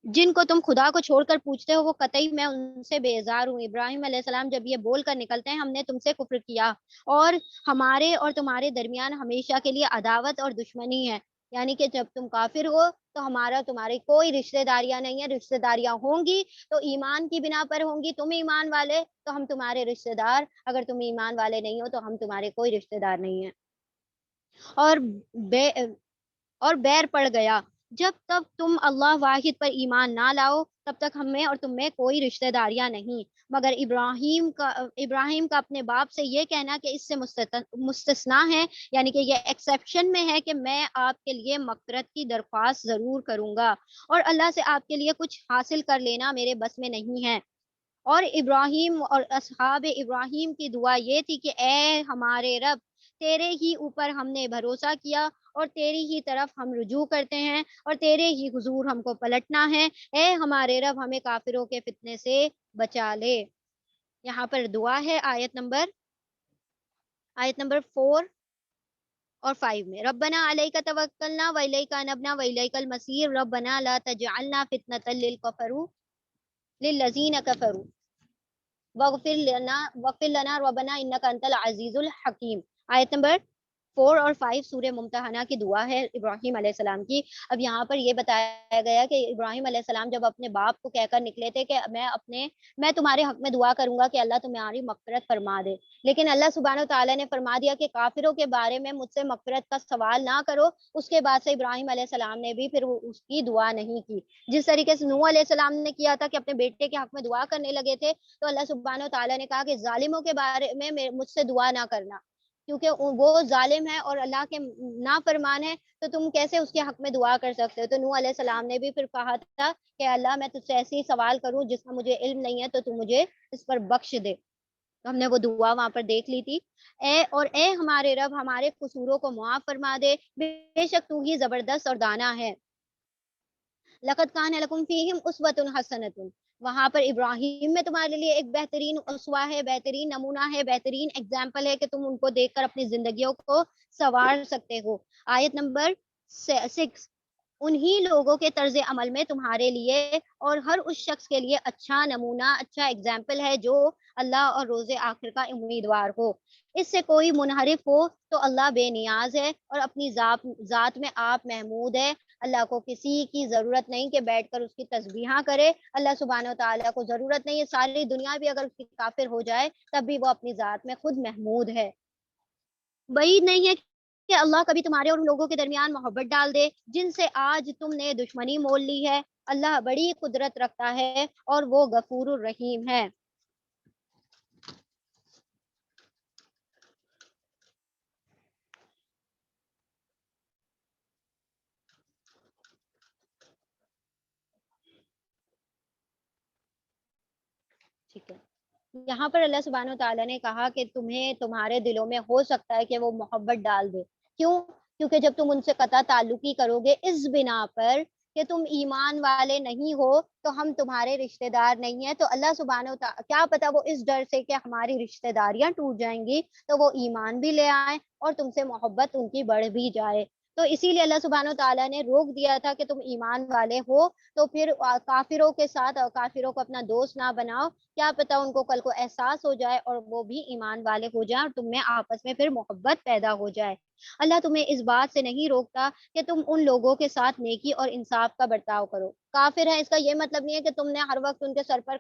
جن کو تم خدا کو چھوڑ کر پوچھتے ہو وہ قطعی میں ان سے بیزار ہوں۔ ابراہیم علیہ السلام جب یہ بول کر نکلتے ہیں ہم نے تم سے کفر کیا اور ہمارے اور تمہارے درمیان ہمیشہ کے لیے عداوت اور دشمنی ہے، یعنی کہ جب تم کافر ہو تو ہمارا تمہاری کوئی رشتہ داریاں نہیں ہیں، رشتہ داریاں ہوں گی تو ایمان کی بنا پر ہوں گی، تم ایمان والے تو ہم تمہارے رشتہ دار، اگر تم ایمان والے نہیں ہو تو ہم تمہارے کوئی رشتہ دار نہیں ہیں۔ اور بے اور بیر پڑ گیا، جب تک تم اللہ واحد پر ایمان نہ لاؤ تب تک ہمیں اور تم میں کوئی رشتہ داریاں نہیں، مگر ابراہیم کا اپنے باپ سے یہ کہنا کہ اس سے مستثنا ہے، یعنی کہ یہ ایکسیپشن میں ہے کہ میں آپ کے لیے مغفرت کی درخواست ضرور کروں گا اور اللہ سے آپ کے لیے کچھ حاصل کر لینا میرے بس میں نہیں ہے۔ اور ابراہیم اور اصحاب ابراہیم کی دعا یہ تھی کہ اے ہمارے رب، تیرے ہی اوپر ہم نے بھروسہ کیا اور تیری ہی طرف ہم رجوع کرتے ہیں اور تیرے ہی حضور ہم کو پلٹنا ہے، اے ہمارے رب ہمیں کافروں کے فتنے سے بچا لے۔ یہاں پر دعا ہے آیت نمبر 4 اور 5 میں، ربنا علیک توکلنا و الیک انبنا و الیک المصیر ربنا لا تجعلنا فتنة للذین کفروا واغفر لنا ربنا انک انت العزیز الحکیم۔ آیت نمبر 4 اور 5 سورہ ممتحنہ کی دعا ہے ابراہیم علیہ السلام کی۔ اب یہاں پر یہ بتایا گیا کہ ابراہیم علیہ السلام جب اپنے باپ کو کہہ کر نکلے تھے کہ میں تمہارے حق میں دعا کروں گا کہ اللہ تمہاری مغفرت فرما دے، لیکن اللہ سبحانہ و تعالیٰ نے فرما دیا کہ کافروں کے بارے میں مجھ سے مغفرت کا سوال نہ کرو، اس کے بعد سے ابراہیم علیہ السلام نے بھی پھر اس کی دعا نہیں کی، جس طریقے سے نوح علیہ السلام نے کیا تھا کہ اپنے بیٹے کے حق میں دعا کرنے لگے تھے، تو اللہ سبحانہ و تعالیٰ نے کہا کہ ظالموں کے بارے میں مجھ سے دعا نہ کرنا، کیونکہ وہ ظالم ہے اور اللہ کے نافرمان ہے، تو تم کیسے اس کے حق میں دعا کر سکتے ہو۔ تو نوح علیہ السلام نے بھی پھر کہا تھا کہ اللہ میں تجھ سے ایسی سوال کروں جس کا مجھے علم نہیں ہے، تو مجھے اس پر بخش دے۔ تو ہم نے وہ دعا وہاں پر دیکھ لی تھی، اے ہمارے رب ہمارے قصوروں کو معاف فرما دے، بے شک تو ہی زبردست اور دانا ہے۔ لقد کان لکم فیہم اسوۃ حسنۃ، وہاں پر ابراہیم میں تمہارے لیے ایک بہترین اسوہ ہے، بہترین نمونہ ہے، بہترین اگزامپل ہے کہ تم ان کو دیکھ کر اپنی زندگیوں کو سنوار سکتے ہو۔ آیت نمبر 6، انہی لوگوں کے طرز عمل میں تمہارے لیے اور ہر اس شخص کے لیے اچھا نمونہ، اچھا اگزامپل ہے جو اللہ اور روز آخر کا امیدوار ہو۔ اس سے کوئی منحرف ہو تو اللہ بے نیاز ہے اور اپنی ذات میں آپ محمود ہے، اللہ کو کسی کی ضرورت نہیں کہ بیٹھ کر اس کی تسبیحاں کرے، اللہ سبحانہ و تعالیٰ کو ضرورت نہیں ہے، ساری دنیا بھی اگر اس کی کافر ہو جائے تب بھی وہ اپنی ذات میں خود محمود ہے۔ بعید نہیں ہے کہ اللہ کبھی تمہارے اور ان لوگوں کے درمیان محبت ڈال دے جن سے آج تم نے دشمنی مول لی ہے، اللہ بڑی قدرت رکھتا ہے اور وہ غفور الرحیم ہے۔ ٹھیک ہے، یہاں پر اللہ سبحانہ و تعالیٰ نے کہا کہ تمہیں تمہارے دلوں میں ہو سکتا ہے کہ وہ محبت ڈال دے، کیوں؟ کیونکہ جب تم ان سے قطع تعلقی کرو گے اس بنا پر کہ تم ایمان والے نہیں ہو تو ہم تمہارے رشتہ دار نہیں ہیں، تو اللہ سبحانہ و تعالیٰ کیا پتا وہ اس ڈر سے کہ ہماری رشتہ داریاں ٹوٹ جائیں گی تو وہ ایمان بھی لے آئیں اور تم سے محبت ان کی بڑھ بھی جائے، تو اسی لیے اللہ سبحانہ و تعالیٰ نے روک دیا تھا کہ تم ایمان والے ہو تو پھر کافروں کے ساتھ کافروں کو اپنا دوست نہ بناؤ، کیا پتا ان کو کل کو احساس ہو جائے اور وہ بھی ایمان والے ہو جائیں اور تم میں آپس میں پھر محبت پیدا ہو جائے۔ اللہ تمہیں اس بات سے نہیں روکتا کہ تم ان لوگوں کے ساتھ نیکی اور انصاف کا برتاؤ کرو۔ کافر ہے اس کا یہ مطلب نہیں ہے کہ تم نے ہر وقت ان کے سر پر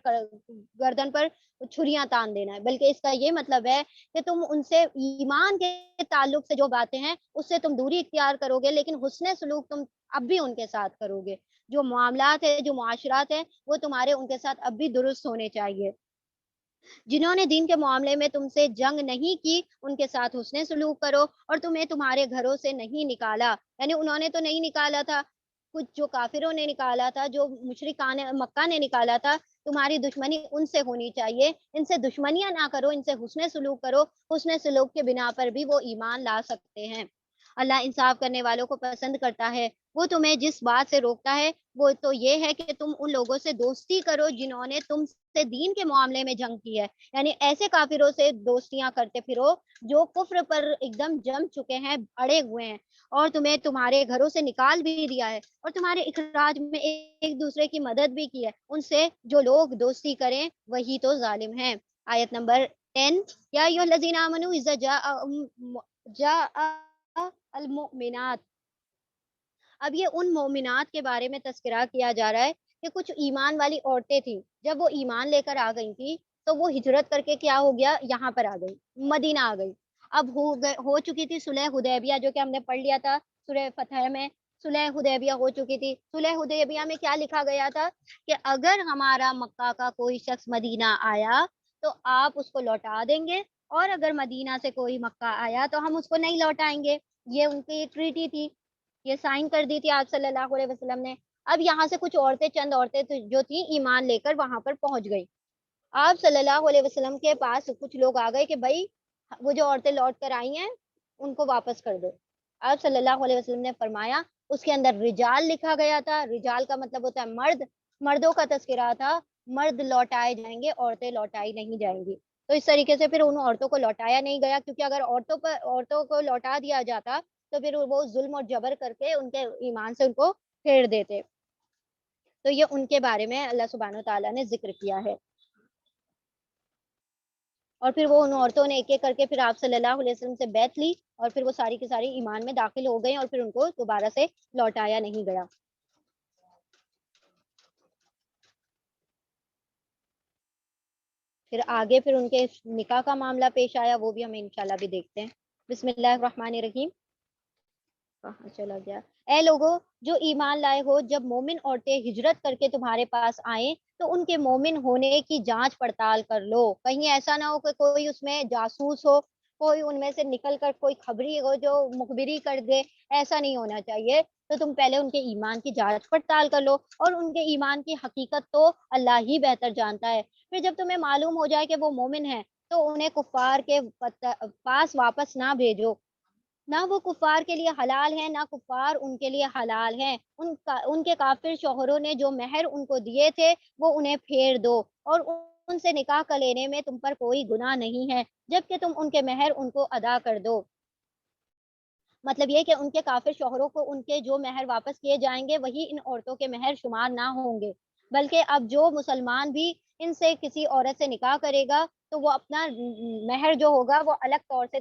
گردن پر چھریاں تان دینا ہے، بلکہ اس کا یہ مطلب ہے کہ تم ان سے ایمان کے تعلق سے جو باتیں ہیں اس سے تم دوری اختیار کرو گے، لیکن حسن سلوک تم اب بھی ان کے ساتھ کرو گے، جو معاملات ہے جو معاشرات ہیں وہ تمہارے ان کے ساتھ اب بھی درست ہونے چاہیے۔ جنہوں نے دین کے معاملے میں تم سے جنگ نہیں کی ان کے ساتھ حسن سلوک کرو، اور تمہیں تمہارے گھروں سے نہیں نکالا، یعنی انہوں نے تو نہیں نکالا تھا، کچھ جو کافروں نے نکالا تھا، جو مشرکان مکہ نے نکالا تھا، تمہاری دشمنی ان سے ہونی چاہیے، ان سے دشمنیاں نہ کرو، ان سے حسن سلوک کرو، حسن سلوک کے بنا پر بھی وہ ایمان لا سکتے ہیں۔ اللہ انصاف کرنے والوں کو پسند کرتا ہے، وہ تمہیں جس بات سے روکتا ہے وہ تو یہ ہے کہ تم ان لوگوں سے دوستی کرو جنہوں نے تم سے دین کے معاملے میں جنگ کی ہے، یعنی ایسے کافروں سے دوستیاں کرتے پھرو جو کفر پر ایک دم جم چکے ہیں، اڑے ہوئے ہیں، اور تمہیں تمہارے گھروں سے نکال بھی دیا ہے اور تمہارے اخراج میں ایک دوسرے کی مدد بھی کی ہے، ان سے جو لوگ دوستی کریں وہی تو ظالم ہیں۔ آیت نمبر 10، یا ایھا الذین آمنوا اذا جاء المؤمنات، اب یہ ان مومنات کے بارے میں تذکرہ کیا جا رہا ہے کہ کچھ ایمان والی عورتیں تھیں، جب وہ ایمان لے کر آ گئی تھی تو وہ ہجرت کر کے کیا ہو گیا، یہاں پر آ گئی، مدینہ آ گئی۔ اب ہو چکی تھی صلح حدیبیہ، جو کہ ہم نے پڑھ لیا تھا سورہ فتح میں، صلح حدیبیہ ہو چکی تھی۔ صلح حدیبیہ میں کیا لکھا گیا تھا کہ اگر ہمارا مکہ کا کوئی شخص مدینہ آیا تو آپ اس کو لوٹا دیں گے، اور اگر مدینہ سے کوئی مکہ آیا تو ہم اس کو نہیں لوٹائیں گے، یہ ان کی ٹریٹی تھی، یہ سائن کر دی تھی آپ صلی اللہ علیہ وسلم نے۔ اب یہاں سے کچھ عورتیں، چند عورتیں جو تھیں ایمان لے کر وہاں پر پہنچ گئی، آپ صلی اللہ علیہ وسلم کے پاس کچھ لوگ آ گئے کہ بھائی وہ جو عورتیں لوٹ کر آئی ہیں ان کو واپس کر دو۔ آپ صلی اللہ علیہ وسلم نے فرمایا، اس کے اندر رجال لکھا گیا تھا، رجال کا مطلب ہوتا ہے مرد، مردوں کا تذکرہ تھا، مرد لوٹائے جائیں گے، عورتیں لوٹائی نہیں جائیں گی، تو اس طریقے سے پھر ان عورتوں کو لوٹایا نہیں گیا، کیونکہ اگر عورتوں کو لوٹا دیا جاتا تو پھر وہ ظلم اور جبر کر کے ان کے ایمان سے ان کو پھیر دیتے، تو یہ ان کے بارے میں اللہ سبحانہ و تعالیٰ نے ذکر کیا ہے۔ اور پھر وہ ان عورتوں نے ایک ایک کر کے پھر آپ صلی اللہ علیہ وسلم سے بیعت لی، اور پھر وہ ساری کی ساری ایمان میں داخل ہو گئی اور پھر ان کو دوبارہ سے لوٹایا نہیں گیا۔ پھر آگے پھر ان کے نکاح کا معاملہ پیش آیا، وہ بھی ہمیں انشاءاللہ بھی دیکھتے ہیں۔ بسم اللہ الرحمن الرحیم، کہاں چلا گیا؟ اے لوگو جو ایمان لائے ہو، جب مومن عورتیں ہجرت کر کے تمہارے پاس آئیں تو ان کے مومن ہونے کی جانچ پڑتال کر لو، کہیں ایسا نہ ہو کہ کوئی اس میں جاسوس ہو، کوئی ان میں سے نکل کر کوئی خبری ہو جو مخبری کر دے، ایسا نہیں ہونا چاہیے، تو تم پہلے ان کے ایمان کی جانچ پڑتال کر لو، اور ان کے ایمان کی حقیقت تو اللہ ہی بہتر جانتا ہے، پھر جب تمہیں معلوم ہو جائے کہ وہ مومن ہے تو انہیں کفار کے پاس واپس نہ بھیجو، نہ وہ کفار کے لیے حلال ہیں نہ کفار ان کے لیے حلال ہیں، ان کے کافر شوہروں نے جو مہر ان کو دیے تھے وہ انہیں پھیر دو، اور ان سے نکاح کر لینے میں تم پر کوئی گناہ نہیں ہے جبکہ تم ان کے مہر ان کو ادا کر دو، مطلب یہ کہ ان کے کافر شوہروں کو ان کے جو مہر واپس کیے جائیں گے وہی ان عورتوں کے مہر شمار نہ ہوں گے، بلکہ اب جو مسلمان بھی ان سے کسی عورت سے نکاح کرے گا تو وہ اپنا مہر جو ہوگا وہ الگ طور سے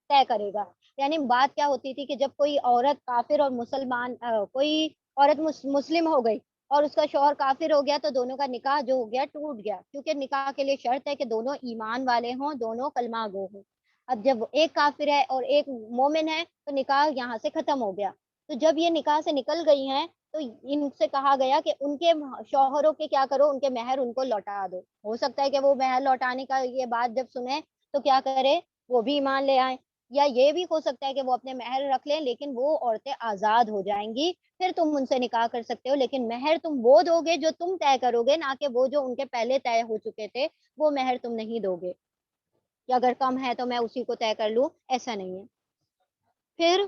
طے کرے گا، یعنی بات کیا ہوتی تھی کہ جب کوئی عورت کافر اور مسلمان کوئی عورت مسلم ہو گئی اور اس کا شوہر کافر ہو گیا تو دونوں کا نکاح جو ہو گیا ٹوٹ گیا، کیونکہ نکاح کے لیے شرط ہے کہ دونوں ایمان والے ہوں، دونوں کلمہ گو ہوں، اب جب ایک کافر ہے اور ایک مومن ہے تو نکاح یہاں سے ختم ہو گیا، تو جب یہ نکاح سے نکل گئی ہیں تو ان سے کہا گیا کہ ان کے شوہروں کے کیا کرو، ان کے مہر ان کو لوٹا دو. ہو سکتا ہے کہ وہ مہر لوٹانے کا یہ بات جب سنیں تو کیا کرے، وہ بھی ایمان لے آئیں. یا یہ بھی ہو سکتا ہے کہ وہ اپنے مہر رکھ لیں لیکن وہ عورتیں آزاد ہو جائیں گی، پھر تم ان سے نکاح کر سکتے ہو، لیکن مہر تم وہ دو گے جو تم طے کرو گے، نہ کہ وہ جو ان کے پہلے طے ہو چکے تھے وہ مہر تم نہیں دو گے کہ اگر کم ہے تو میں اسی کو طے کر لوں. ایسا نہیں ہے. پھر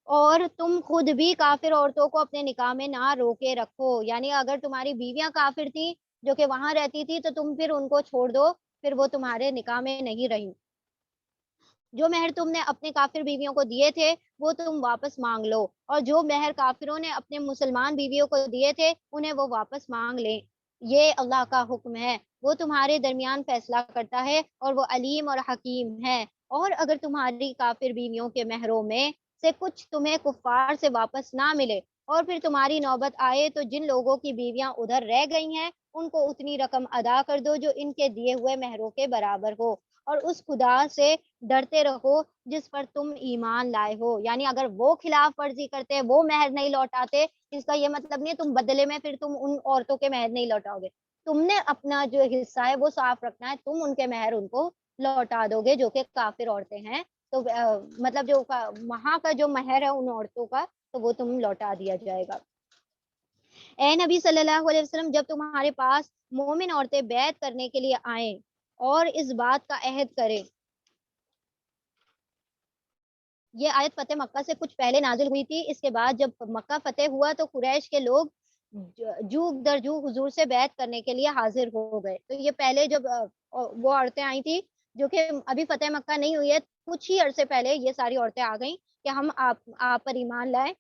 اور تم خود بھی کافر عورتوں کو اپنے نکاح میں نہ روکے رکھو، یعنی اگر تمہاری بیویاں کافر تھیں جو کہ وہاں رہتی تھی تو تم پھر ان کو چھوڑ دو، پھر وہ تمہارے نکاح میں نہیں رہی. جو مہر تم نے اپنے کافر بیویوں کو دیے تھے وہ تم واپس مانگ لو، اور جو مہر کافروں نے اپنے مسلمان بیویوں کو دیے تھے انہیں وہ واپس مانگ لیں. یہ اللہ کا حکم ہے، وہ تمہارے درمیان فیصلہ کرتا ہے اور وہ علیم اور حکیم ہے. اور اگر تمہاری کافر بیویوں کے مہروں میں سے کچھ تمہیں کفار سے واپس نہ ملے اور پھر تمہاری نوبت آئے تو جن لوگوں کی بیویاں ادھر رہ گئی ہیں ان کو اتنی رقم ادا کر دو جو ان کے دیے ہوئے مہروں کے برابر ہو، اور اس خدا سے ڈرتے رہو جس پر تم ایمان لائے ہو. یعنی اگر وہ خلاف ورزی کرتے، وہ مہر نہیں لوٹاتے، اس کا یہ مطلب نہیں ہے تم بدلے میں پھر تم ان عورتوں کے مہر نہیں لوٹاؤ گے. تم نے اپنا جو حصہ ہے وہ صاف رکھنا ہے، تم ان کے مہر ان کو لوٹا دو گے جو کہ کافر عورتیں ہیں. تو مطلب جو وہاں کا جو مہر ہے ان عورتوں کا تو وہ تم لوٹا دیا جائے گا. اے نبی صلی اللہ علیہ وسلم، جب تمہارے پاس مومن عورتیں بیعت کرنے کے لیے آئیں اور اس بات کا عہد کریں. یہ آیت فتح مکہ سے کچھ پہلے نازل ہوئی تھی. اس کے بعد جب مکہ فتح ہوا تو قریش کے لوگ جو در جو حضور سے بیعت کرنے کے لیے حاضر ہو گئے. تو یہ پہلے جب وہ عورتیں آئی تھی جو کہ ابھی فتح مکہ نہیں ہوئی ہے، کچھ ہی عرصے پہلے یہ ساری عورتیں آ گئیں کہ ہم آپ پر ایمان لائیں.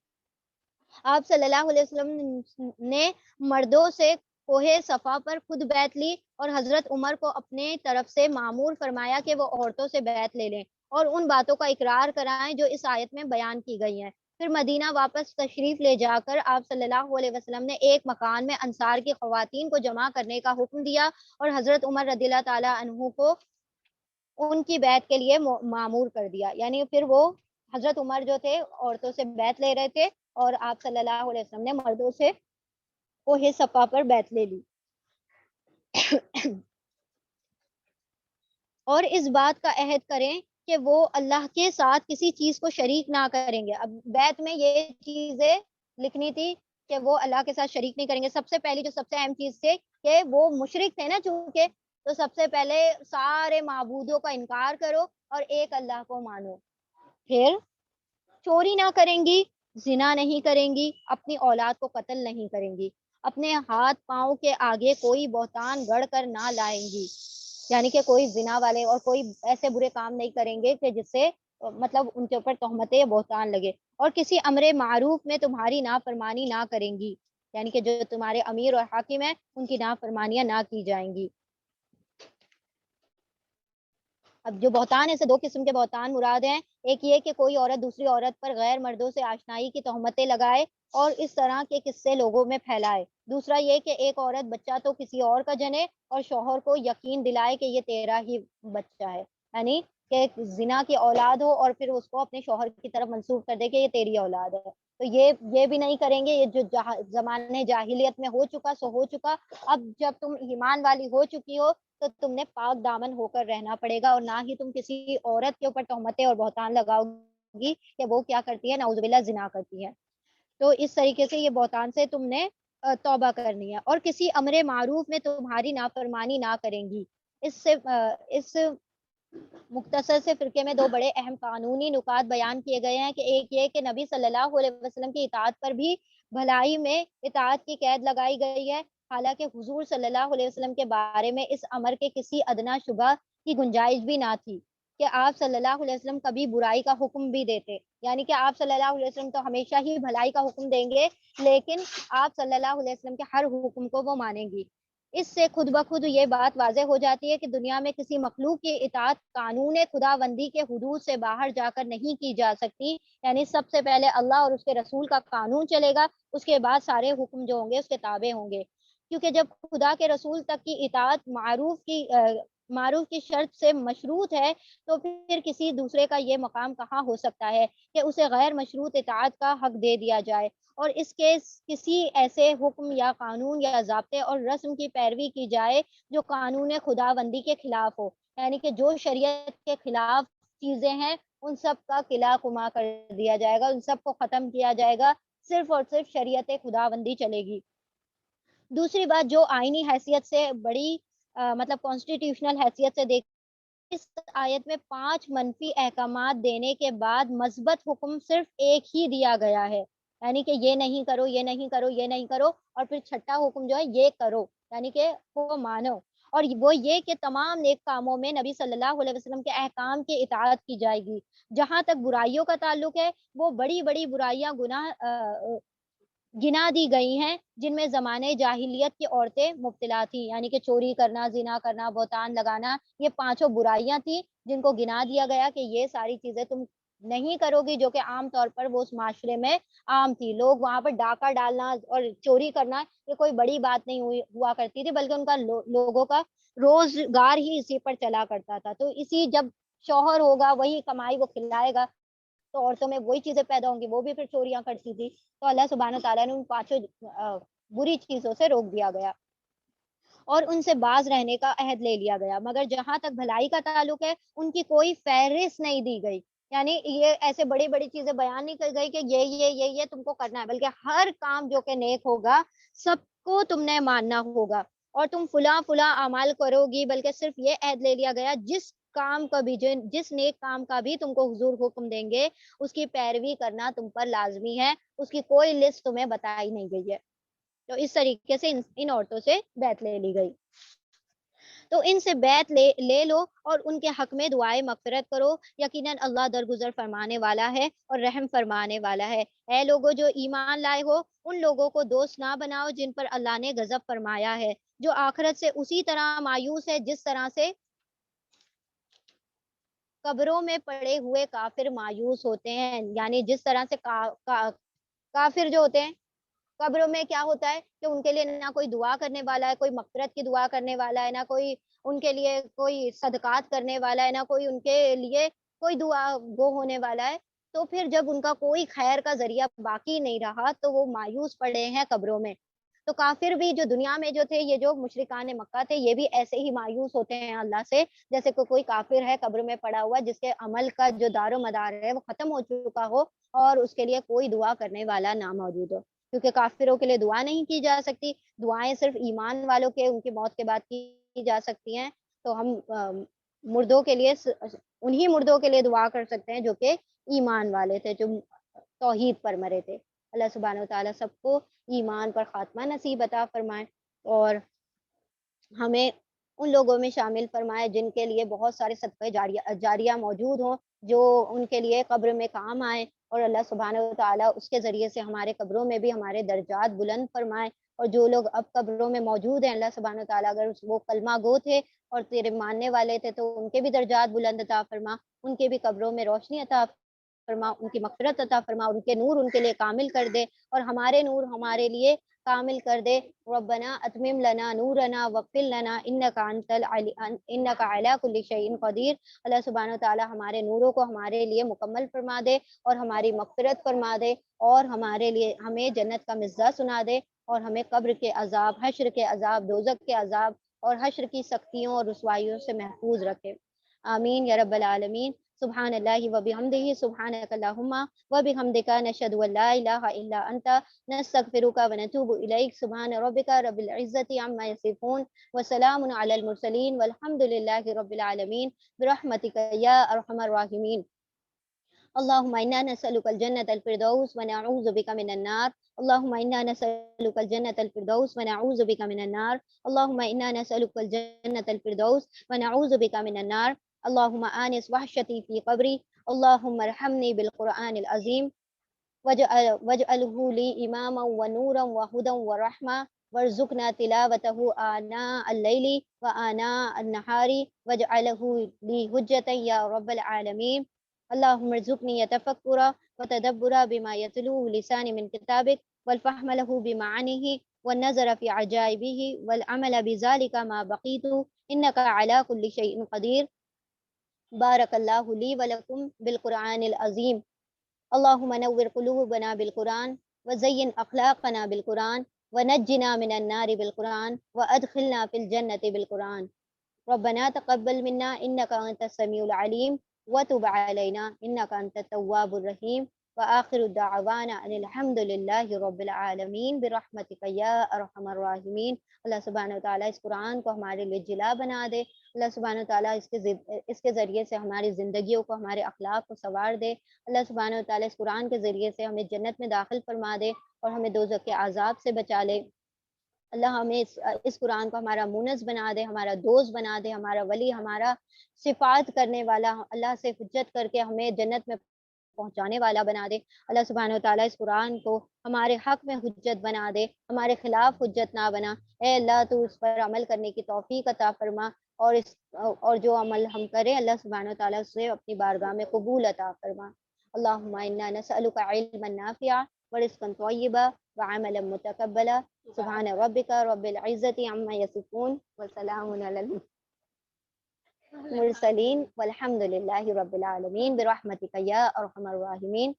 آپ صلی اللہ علیہ وسلم نے مردوں سے کوہ صفا پر خود بیعت لی اور حضرت عمر کو اپنے طرف سے مامور فرمایا کہ وہ عورتوں سے بیعت لے لیں اور ان باتوں کا اقرار کرائیں جو اس آیت میں بیان کی گئی ہیں. پھر مدینہ واپس تشریف لے جا کر آپ صلی اللہ علیہ وسلم نے ایک مکان میں انصار کی خواتین کو جمع کرنے کا حکم دیا اور حضرت عمر رضی اللہ تعالی عنہ کو ان کی بیعت کے لیے مامور کر دیا. یعنی پھر وہ حضرت عمر جو تھے عورتوں سے بیعت لے رہے تھے اور آپ صلی اللہ علیہ وسلم نے مردوں سے کوہ صفا پر بیعت لے لی. اور اس بات کا عہد کریں کہ وہ اللہ کے ساتھ کسی چیز کو شریک نہ کریں گے. اب بیعت میں یہ چیزیں لکھنی تھی کہ وہ اللہ کے ساتھ شریک نہیں کریں گے. سب سے پہلی جو سب سے اہم چیز تھی کہ وہ مشرک تھے نا چونکہ، تو سب سے پہلے سارے معبودوں کا انکار کرو اور ایک اللہ کو مانو. پھر چوری نہ کریں گی، زنا نہیں کریں گی، اپنی اولاد کو قتل نہیں کریں گی، اپنے ہاتھ پاؤں کے آگے کوئی بہتان گڑھ کر نہ لائیں گی. یعنی کہ کوئی زنا والے اور کوئی ایسے برے کام نہیں کریں گے کہ جس سے مطلب ان کے اوپر تہمتیں یا بہتان لگے. اور کسی امر معروف میں تمہاری نافرمانی نہ کریں گی، یعنی کہ جو تمہارے امیر اور حاکم ہیں ان کی نافرمانیاں نہ کی جائیں گی. اب جو بہتان ہے، سے دو قسم کے بہتان مراد ہیں. ایک یہ کہ کوئی عورت دوسری عورت پر غیر مردوں سے آشنائی کی تہمتیں لگائے اور اس طرح کے قصے لوگوں میں پھیلائے. دوسرا یہ کہ ایک عورت بچہ تو کسی اور کا جنے اور شوہر کو یقین دلائے کہ یہ تیرا ہی بچہ ہے، یعنی کہ زنا کی اولاد ہو اور پھر اس کو اپنے شوہر کی طرف منسوب کر دے کہ یہ تیری اولاد ہے. تو یہ بھی نہیں کریں گے. یہ جو زمانے جاہلیت میں ہو چکا سو ہو چکا. اب جب تم ایمان والی ہو چکی ہو تو تم نے پاک دامن ہو کر رہنا پڑے گا، اور نہ ہی تم کسی عورت کے اوپر تہمتیں اور بہتان لگاؤ گی کہ وہ کیا کرتی ہے، نعوذ باللہ زنا کرتی ہے. تو اس طریقے سے یہ بہتان سے تم نے توبہ کرنی ہے. اور کسی امر معروف میں تمہاری نافرمانی نہ کریں گی. اس مختصر سے فرقے میں دو بڑے اہم قانونی نکات بیان کیے گئے ہیں کہ ایک یہ کہ نبی صلی اللہ علیہ وسلم کی اطاعت پر بھی بھلائی میں اطاعت کی قید لگائی گئی ہے، حالانکہ حضور صلی اللہ علیہ وسلم کے بارے میں اس امر کے کسی ادنا شبہ کی گنجائش بھی نہ تھی کہ آپ صلی اللہ علیہ وسلم کبھی برائی کا حکم بھی دیتے. یعنی کہ آپ صلی اللہ علیہ وسلم تو ہمیشہ ہی بھلائی کا حکم دیں گے لیکن آپ صلی اللہ علیہ وسلم کے ہر حکم کو وہ مانیں گی. اس سے خود بخود یہ بات واضح ہو جاتی ہے کہ دنیا میں کسی مخلوق کی اطاعت قانون خداوندی کے حدود سے باہر جا کر نہیں کی جا سکتی. یعنی سب سے پہلے اللہ اور اس کے رسول کا قانون چلے گا، اس کے بعد سارے حکم جو ہوں گے اس کے تابع ہوں گے. کیونکہ جب خدا کے رسول تک کی اطاعت معروف کی معروف کی شرط سے مشروط ہے تو پھر کسی دوسرے کا یہ مقام کہاں ہو سکتا ہے کہ اسے غیر مشروط اطاعت کا حق دے دیا جائے، اور اس کے کسی ایسے حکم یا قانون یا ضابطے اور رسم کی پیروی کی جائے جو قانون خداوندی کے خلاف ہو، یعنی کہ جو شریعت کے خلاف چیزیں ہیں ان سب کا قلع کما کر دیا جائے گا، ان سب کو ختم کیا جائے گا، صرف اور صرف شریعت خداوندی چلے گی۔ دوسری بات جو آئینی حیثیت سے بڑی مطلب کانسٹیٹیوشنل حیثیت سے دیکھ، اس آیت میں 5 منفی احکامات دینے کے بعد مثبت حکم صرف ایک ہی دیا گیا ہے، یعنی کہ یہ نہیں کرو، یہ نہیں کرو، یہ نہیں کرو، اور پھر چھٹا حکم جو ہے یہ کرو، یعنی کہ وہ مانو، اور وہ یہ کہ تمام نیک کاموں میں نبی صلی اللہ علیہ وسلم کے احکام کی اطاعت کی جائے گی۔ جہاں تک برائیوں کا تعلق ہے، وہ بڑی بڑی برائیاں گناہ گنا دی گئی ہیں جن میں زمانے جاہلیت کی عورتیں مبتلا تھیں، یعنی کہ چوری کرنا، زنا کرنا، بہتان لگانا، یہ 5 برائیاں تھیں جن کو گنا دیا گیا کہ یہ ساری چیزیں تم نہیں کرو گی، جو کہ عام طور پر وہ اس معاشرے میں عام تھی۔ لوگ وہاں پر ڈاکہ ڈالنا اور چوری کرنا یہ کوئی بڑی بات نہیں ہوا کرتی تھی، بلکہ ان کا لوگوں کا روزگار ہی اسی پر چلا کرتا تھا۔ تو اسی جب شوہر ہوگا وہی کمائی وہ کھلائے گا تو عورتوں میں وہی چیزیں پیدا ہوں گی، وہ بھی پھر چوریاں کرتی تھی۔ تو اللہ سبحانہ تعالیٰ نے ان 5 بری چیزوں سے روک دیا گیا اور ان سے باز رہنے کا عہد لے لیا گیا، مگر جہاں تک بھلائی کا تعلق ہے ان کی کوئی فہرست نہیں دی گئی، یعنی یہ ایسے بڑی بڑی چیزیں بیان نہیں کی گئی کہ یہ تم کو کرنا ہے، بلکہ ہر کام جو کہ نیک ہوگا سب کو تم نے ماننا ہوگا، اور تم فلاں فلاں اعمال کرو گی، بلکہ صرف یہ عہد لے لیا گیا جس کام کا بھی جس نیک کام کا بھی تم کو حضور حکم دیں گے اس کی پیروی کرنا تم پر لازمی ہے، اس کی کوئی لسٹ تمہیں بتائی نہیں گئی ہے۔ تو اس طریقے سے ان عورتوں سے بیعت لے لی گئی۔ تو ان سے بیعت لے لو اور ان کے حق میں دعائے مغفرت کرو، یقیناً اللہ درگزر فرمانے والا ہے اور رحم فرمانے والا ہے۔ اے لوگوں جو ایمان لائے ہو ان لوگوں کو دوست نہ بناؤ جن پر اللہ نے غضب فرمایا ہے، جو آخرت سے اسی طرح مایوس ہے جس طرح سے قبروں میں پڑے ہوئے کافر مایوس ہوتے ہیں، یعنی جس طرح سے کافر جو ہوتے ہیں قبروں میں کیا ہوتا ہے کہ ان کے لیے نہ کوئی دعا کرنے والا ہے، کوئی مغفرت کی دعا کرنے والا ہے، نہ کوئی ان کے لیے کوئی صدقات کرنے والا ہے، نہ کوئی ان کے لیے کوئی دعا گو ہونے والا ہے، تو پھر جب ان کا کوئی خیر کا ذریعہ باقی نہیں رہا تو وہ مایوس پڑے ہیں قبروں میں۔ تو کافر بھی جو دنیا میں جو تھے، یہ جو مشرکان مکہ تھے، یہ بھی ایسے ہی مایوس ہوتے ہیں اللہ سے جیسے کوئی کافر ہے قبر میں پڑا ہوا جس کے عمل کا جو دار و مدار ہے وہ ختم ہو چکا ہو اور اس کے لیے کوئی دعا کرنے والا نہ موجود ہو، کیونکہ کافروں کے لیے دعا نہیں کی جا سکتی، دعائیں صرف ایمان والوں کے ان کی موت کے بعد کی جا سکتی ہیں۔ تو ہم مردوں کے لیے انہی مردوں کے لیے دعا کر سکتے ہیں جو کہ ایمان والے تھے، جو توحید پر مرے تھے۔ اللہ سبحانہ و تعالیٰ سب کو ایمان پر خاتمہ نصیب عطا فرمائے اور ہمیں ان لوگوں میں شامل فرمائے جن کے لیے بہت سارے صدقے جاریہ موجود ہوں جو ان کے لیے قبر میں کام آئے، اور اللہ سبحانہ و تعالیٰ اس کے ذریعے سے ہمارے قبروں میں بھی ہمارے درجات بلند فرمائے، اور جو لوگ اب قبروں میں موجود ہیں اللہ سبحانہ و تعالیٰ اگر وہ کلمہ گو تھے اور تیرے ماننے والے تھے تو ان کے بھی درجات بلند عطا فرما، ان کے بھی قبروں میں روشنی عطا فرما، ان کی مغفرت عطا فرما، ان کے نور ان کے لیے کامل کر دے اور ہمارے نور ہمارے لیے کامل کر دے۔ ربنا اتمم لنا نورنا واغفر لنا انک علی کل شیء قدیر۔ اللہ سبحانہ و تعالی ہمارے نوروں کو ہمارے لیے مکمل فرما دے اور ہماری مغفرت فرما دے اور ہمارے لیے ہمیں جنت کا مزہ سنا دے اور ہمیں قبر کے عذاب، حشر کے عذاب، دوزخ کے عذاب اور حشر کی سختیوں اور رسوائیوں سے محفوظ رکھے۔ آمین یا رب العالمین۔ سبحان اللہ و بحمدہ، سبحانک اللہم و بحمدک، نشہد ان لا الہ الا انت، نستغفرک و نتوب الیک۔ سبحان ربک رب العزۃ عما یصفون وسلام علی المرسلین والحمد للہ رب العالمین برحمتک یا ارحم الراحمین۔ اللهم إنا نسألك الجنة الفردوس ونعوذ بك من النار، اللهم إنا نسألك الجنة الفردوس ونعوذ بك من النار، اللهم إنا نسألك الجنة الفردوس ونعوذ بك من النار، اللهم آنس وحشتي في قبري، اللهم ارحمني بالقرآن العظيم واجعله لي إماما ونورا وهدى ورحمة، وارزقنا تلاوته آناء الليل وآناء النهار واجعله لي حجة يا رب العالمين، اللهم ارزقني يتفكر وتدبر بما يتلوه لساني من كتابك والفهم له بمعانيه والنظر في عجائبه والعمل بذلك ما بقيت إنك على كل شيء قدير. بارك الله لي ولكم بالقرآن العظيم. اللهم نور قلوبنا بالقرآن وزين أخلاقنا بالقرآن ونجنا من النار بالقرآن وأدخلنا في الجنة بالقرآن. ربنا تقبل منا إنك أنت السميع العليم وتب علينا إنك أنت التواب الرحيم. وآخر دعوانا أن الحمد لله رب العالمین برحمتک یا ارحم الراحمین. اللہ سبحانہ وتعالیٰ اس قرآن کو ہمارے لیے جلا بنا دے. اللہ سبحانہ وتعالیٰ اس کے ذریعے سے ہماری زندگیوں کو، ہمارے اخلاق کو سنوار دے. اللہ سبحانہ وتعالیٰ اس قرآن کے ذریعے سے ہمیں جنت میں داخل فرما دے اور ہمیں دوزخ کے عذاب سے بچا لے. اللہ ہمیں اس قرآن کو ہمارا مونس بنا دے، ہمارا دوست بنا دے، ہمارا ولی، ہمارا صفات کرنے والا، اللہ سے حجت کر کے ہمیں جنت میں پہنچانے والا بنا دے. اللہ سبحانہ وتعالیٰ اس قرآن کو ہمارے حق میں حجت بنا دے، ہمارے خلاف حجت نہ بنا. اے اللہ تو اس پر عمل کرنے کی توفیق عطا فرما، اور جو عمل ہم کریں اللہ سبحانہ وتعالیٰ سے اپنی بارگاہ میں قبول عطا فرما. اللہم انا نسألک علما نافعا ورزقا طیبا وعملا متقبلا. سبحان ربک رب العزت عما یصفون وسلام علی المرسلین والحمد للہ رب العالمین برحمتک یا ارحم الراحمین.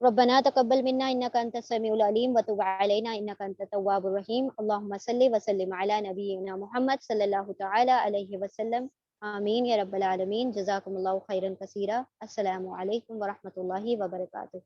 ربنا تقبل منا انك انت السميع العليم وتب علينا انك انت التواب الرحيم. اللهم صل وسلم على نبينا محمد صلی اللہ تعالی علیہ وسلم. آمین یا رب العالمین. جزاکم اللہ خیرا کثیرا. السلام علیکم ورحمۃ اللہ وبرکاتہ.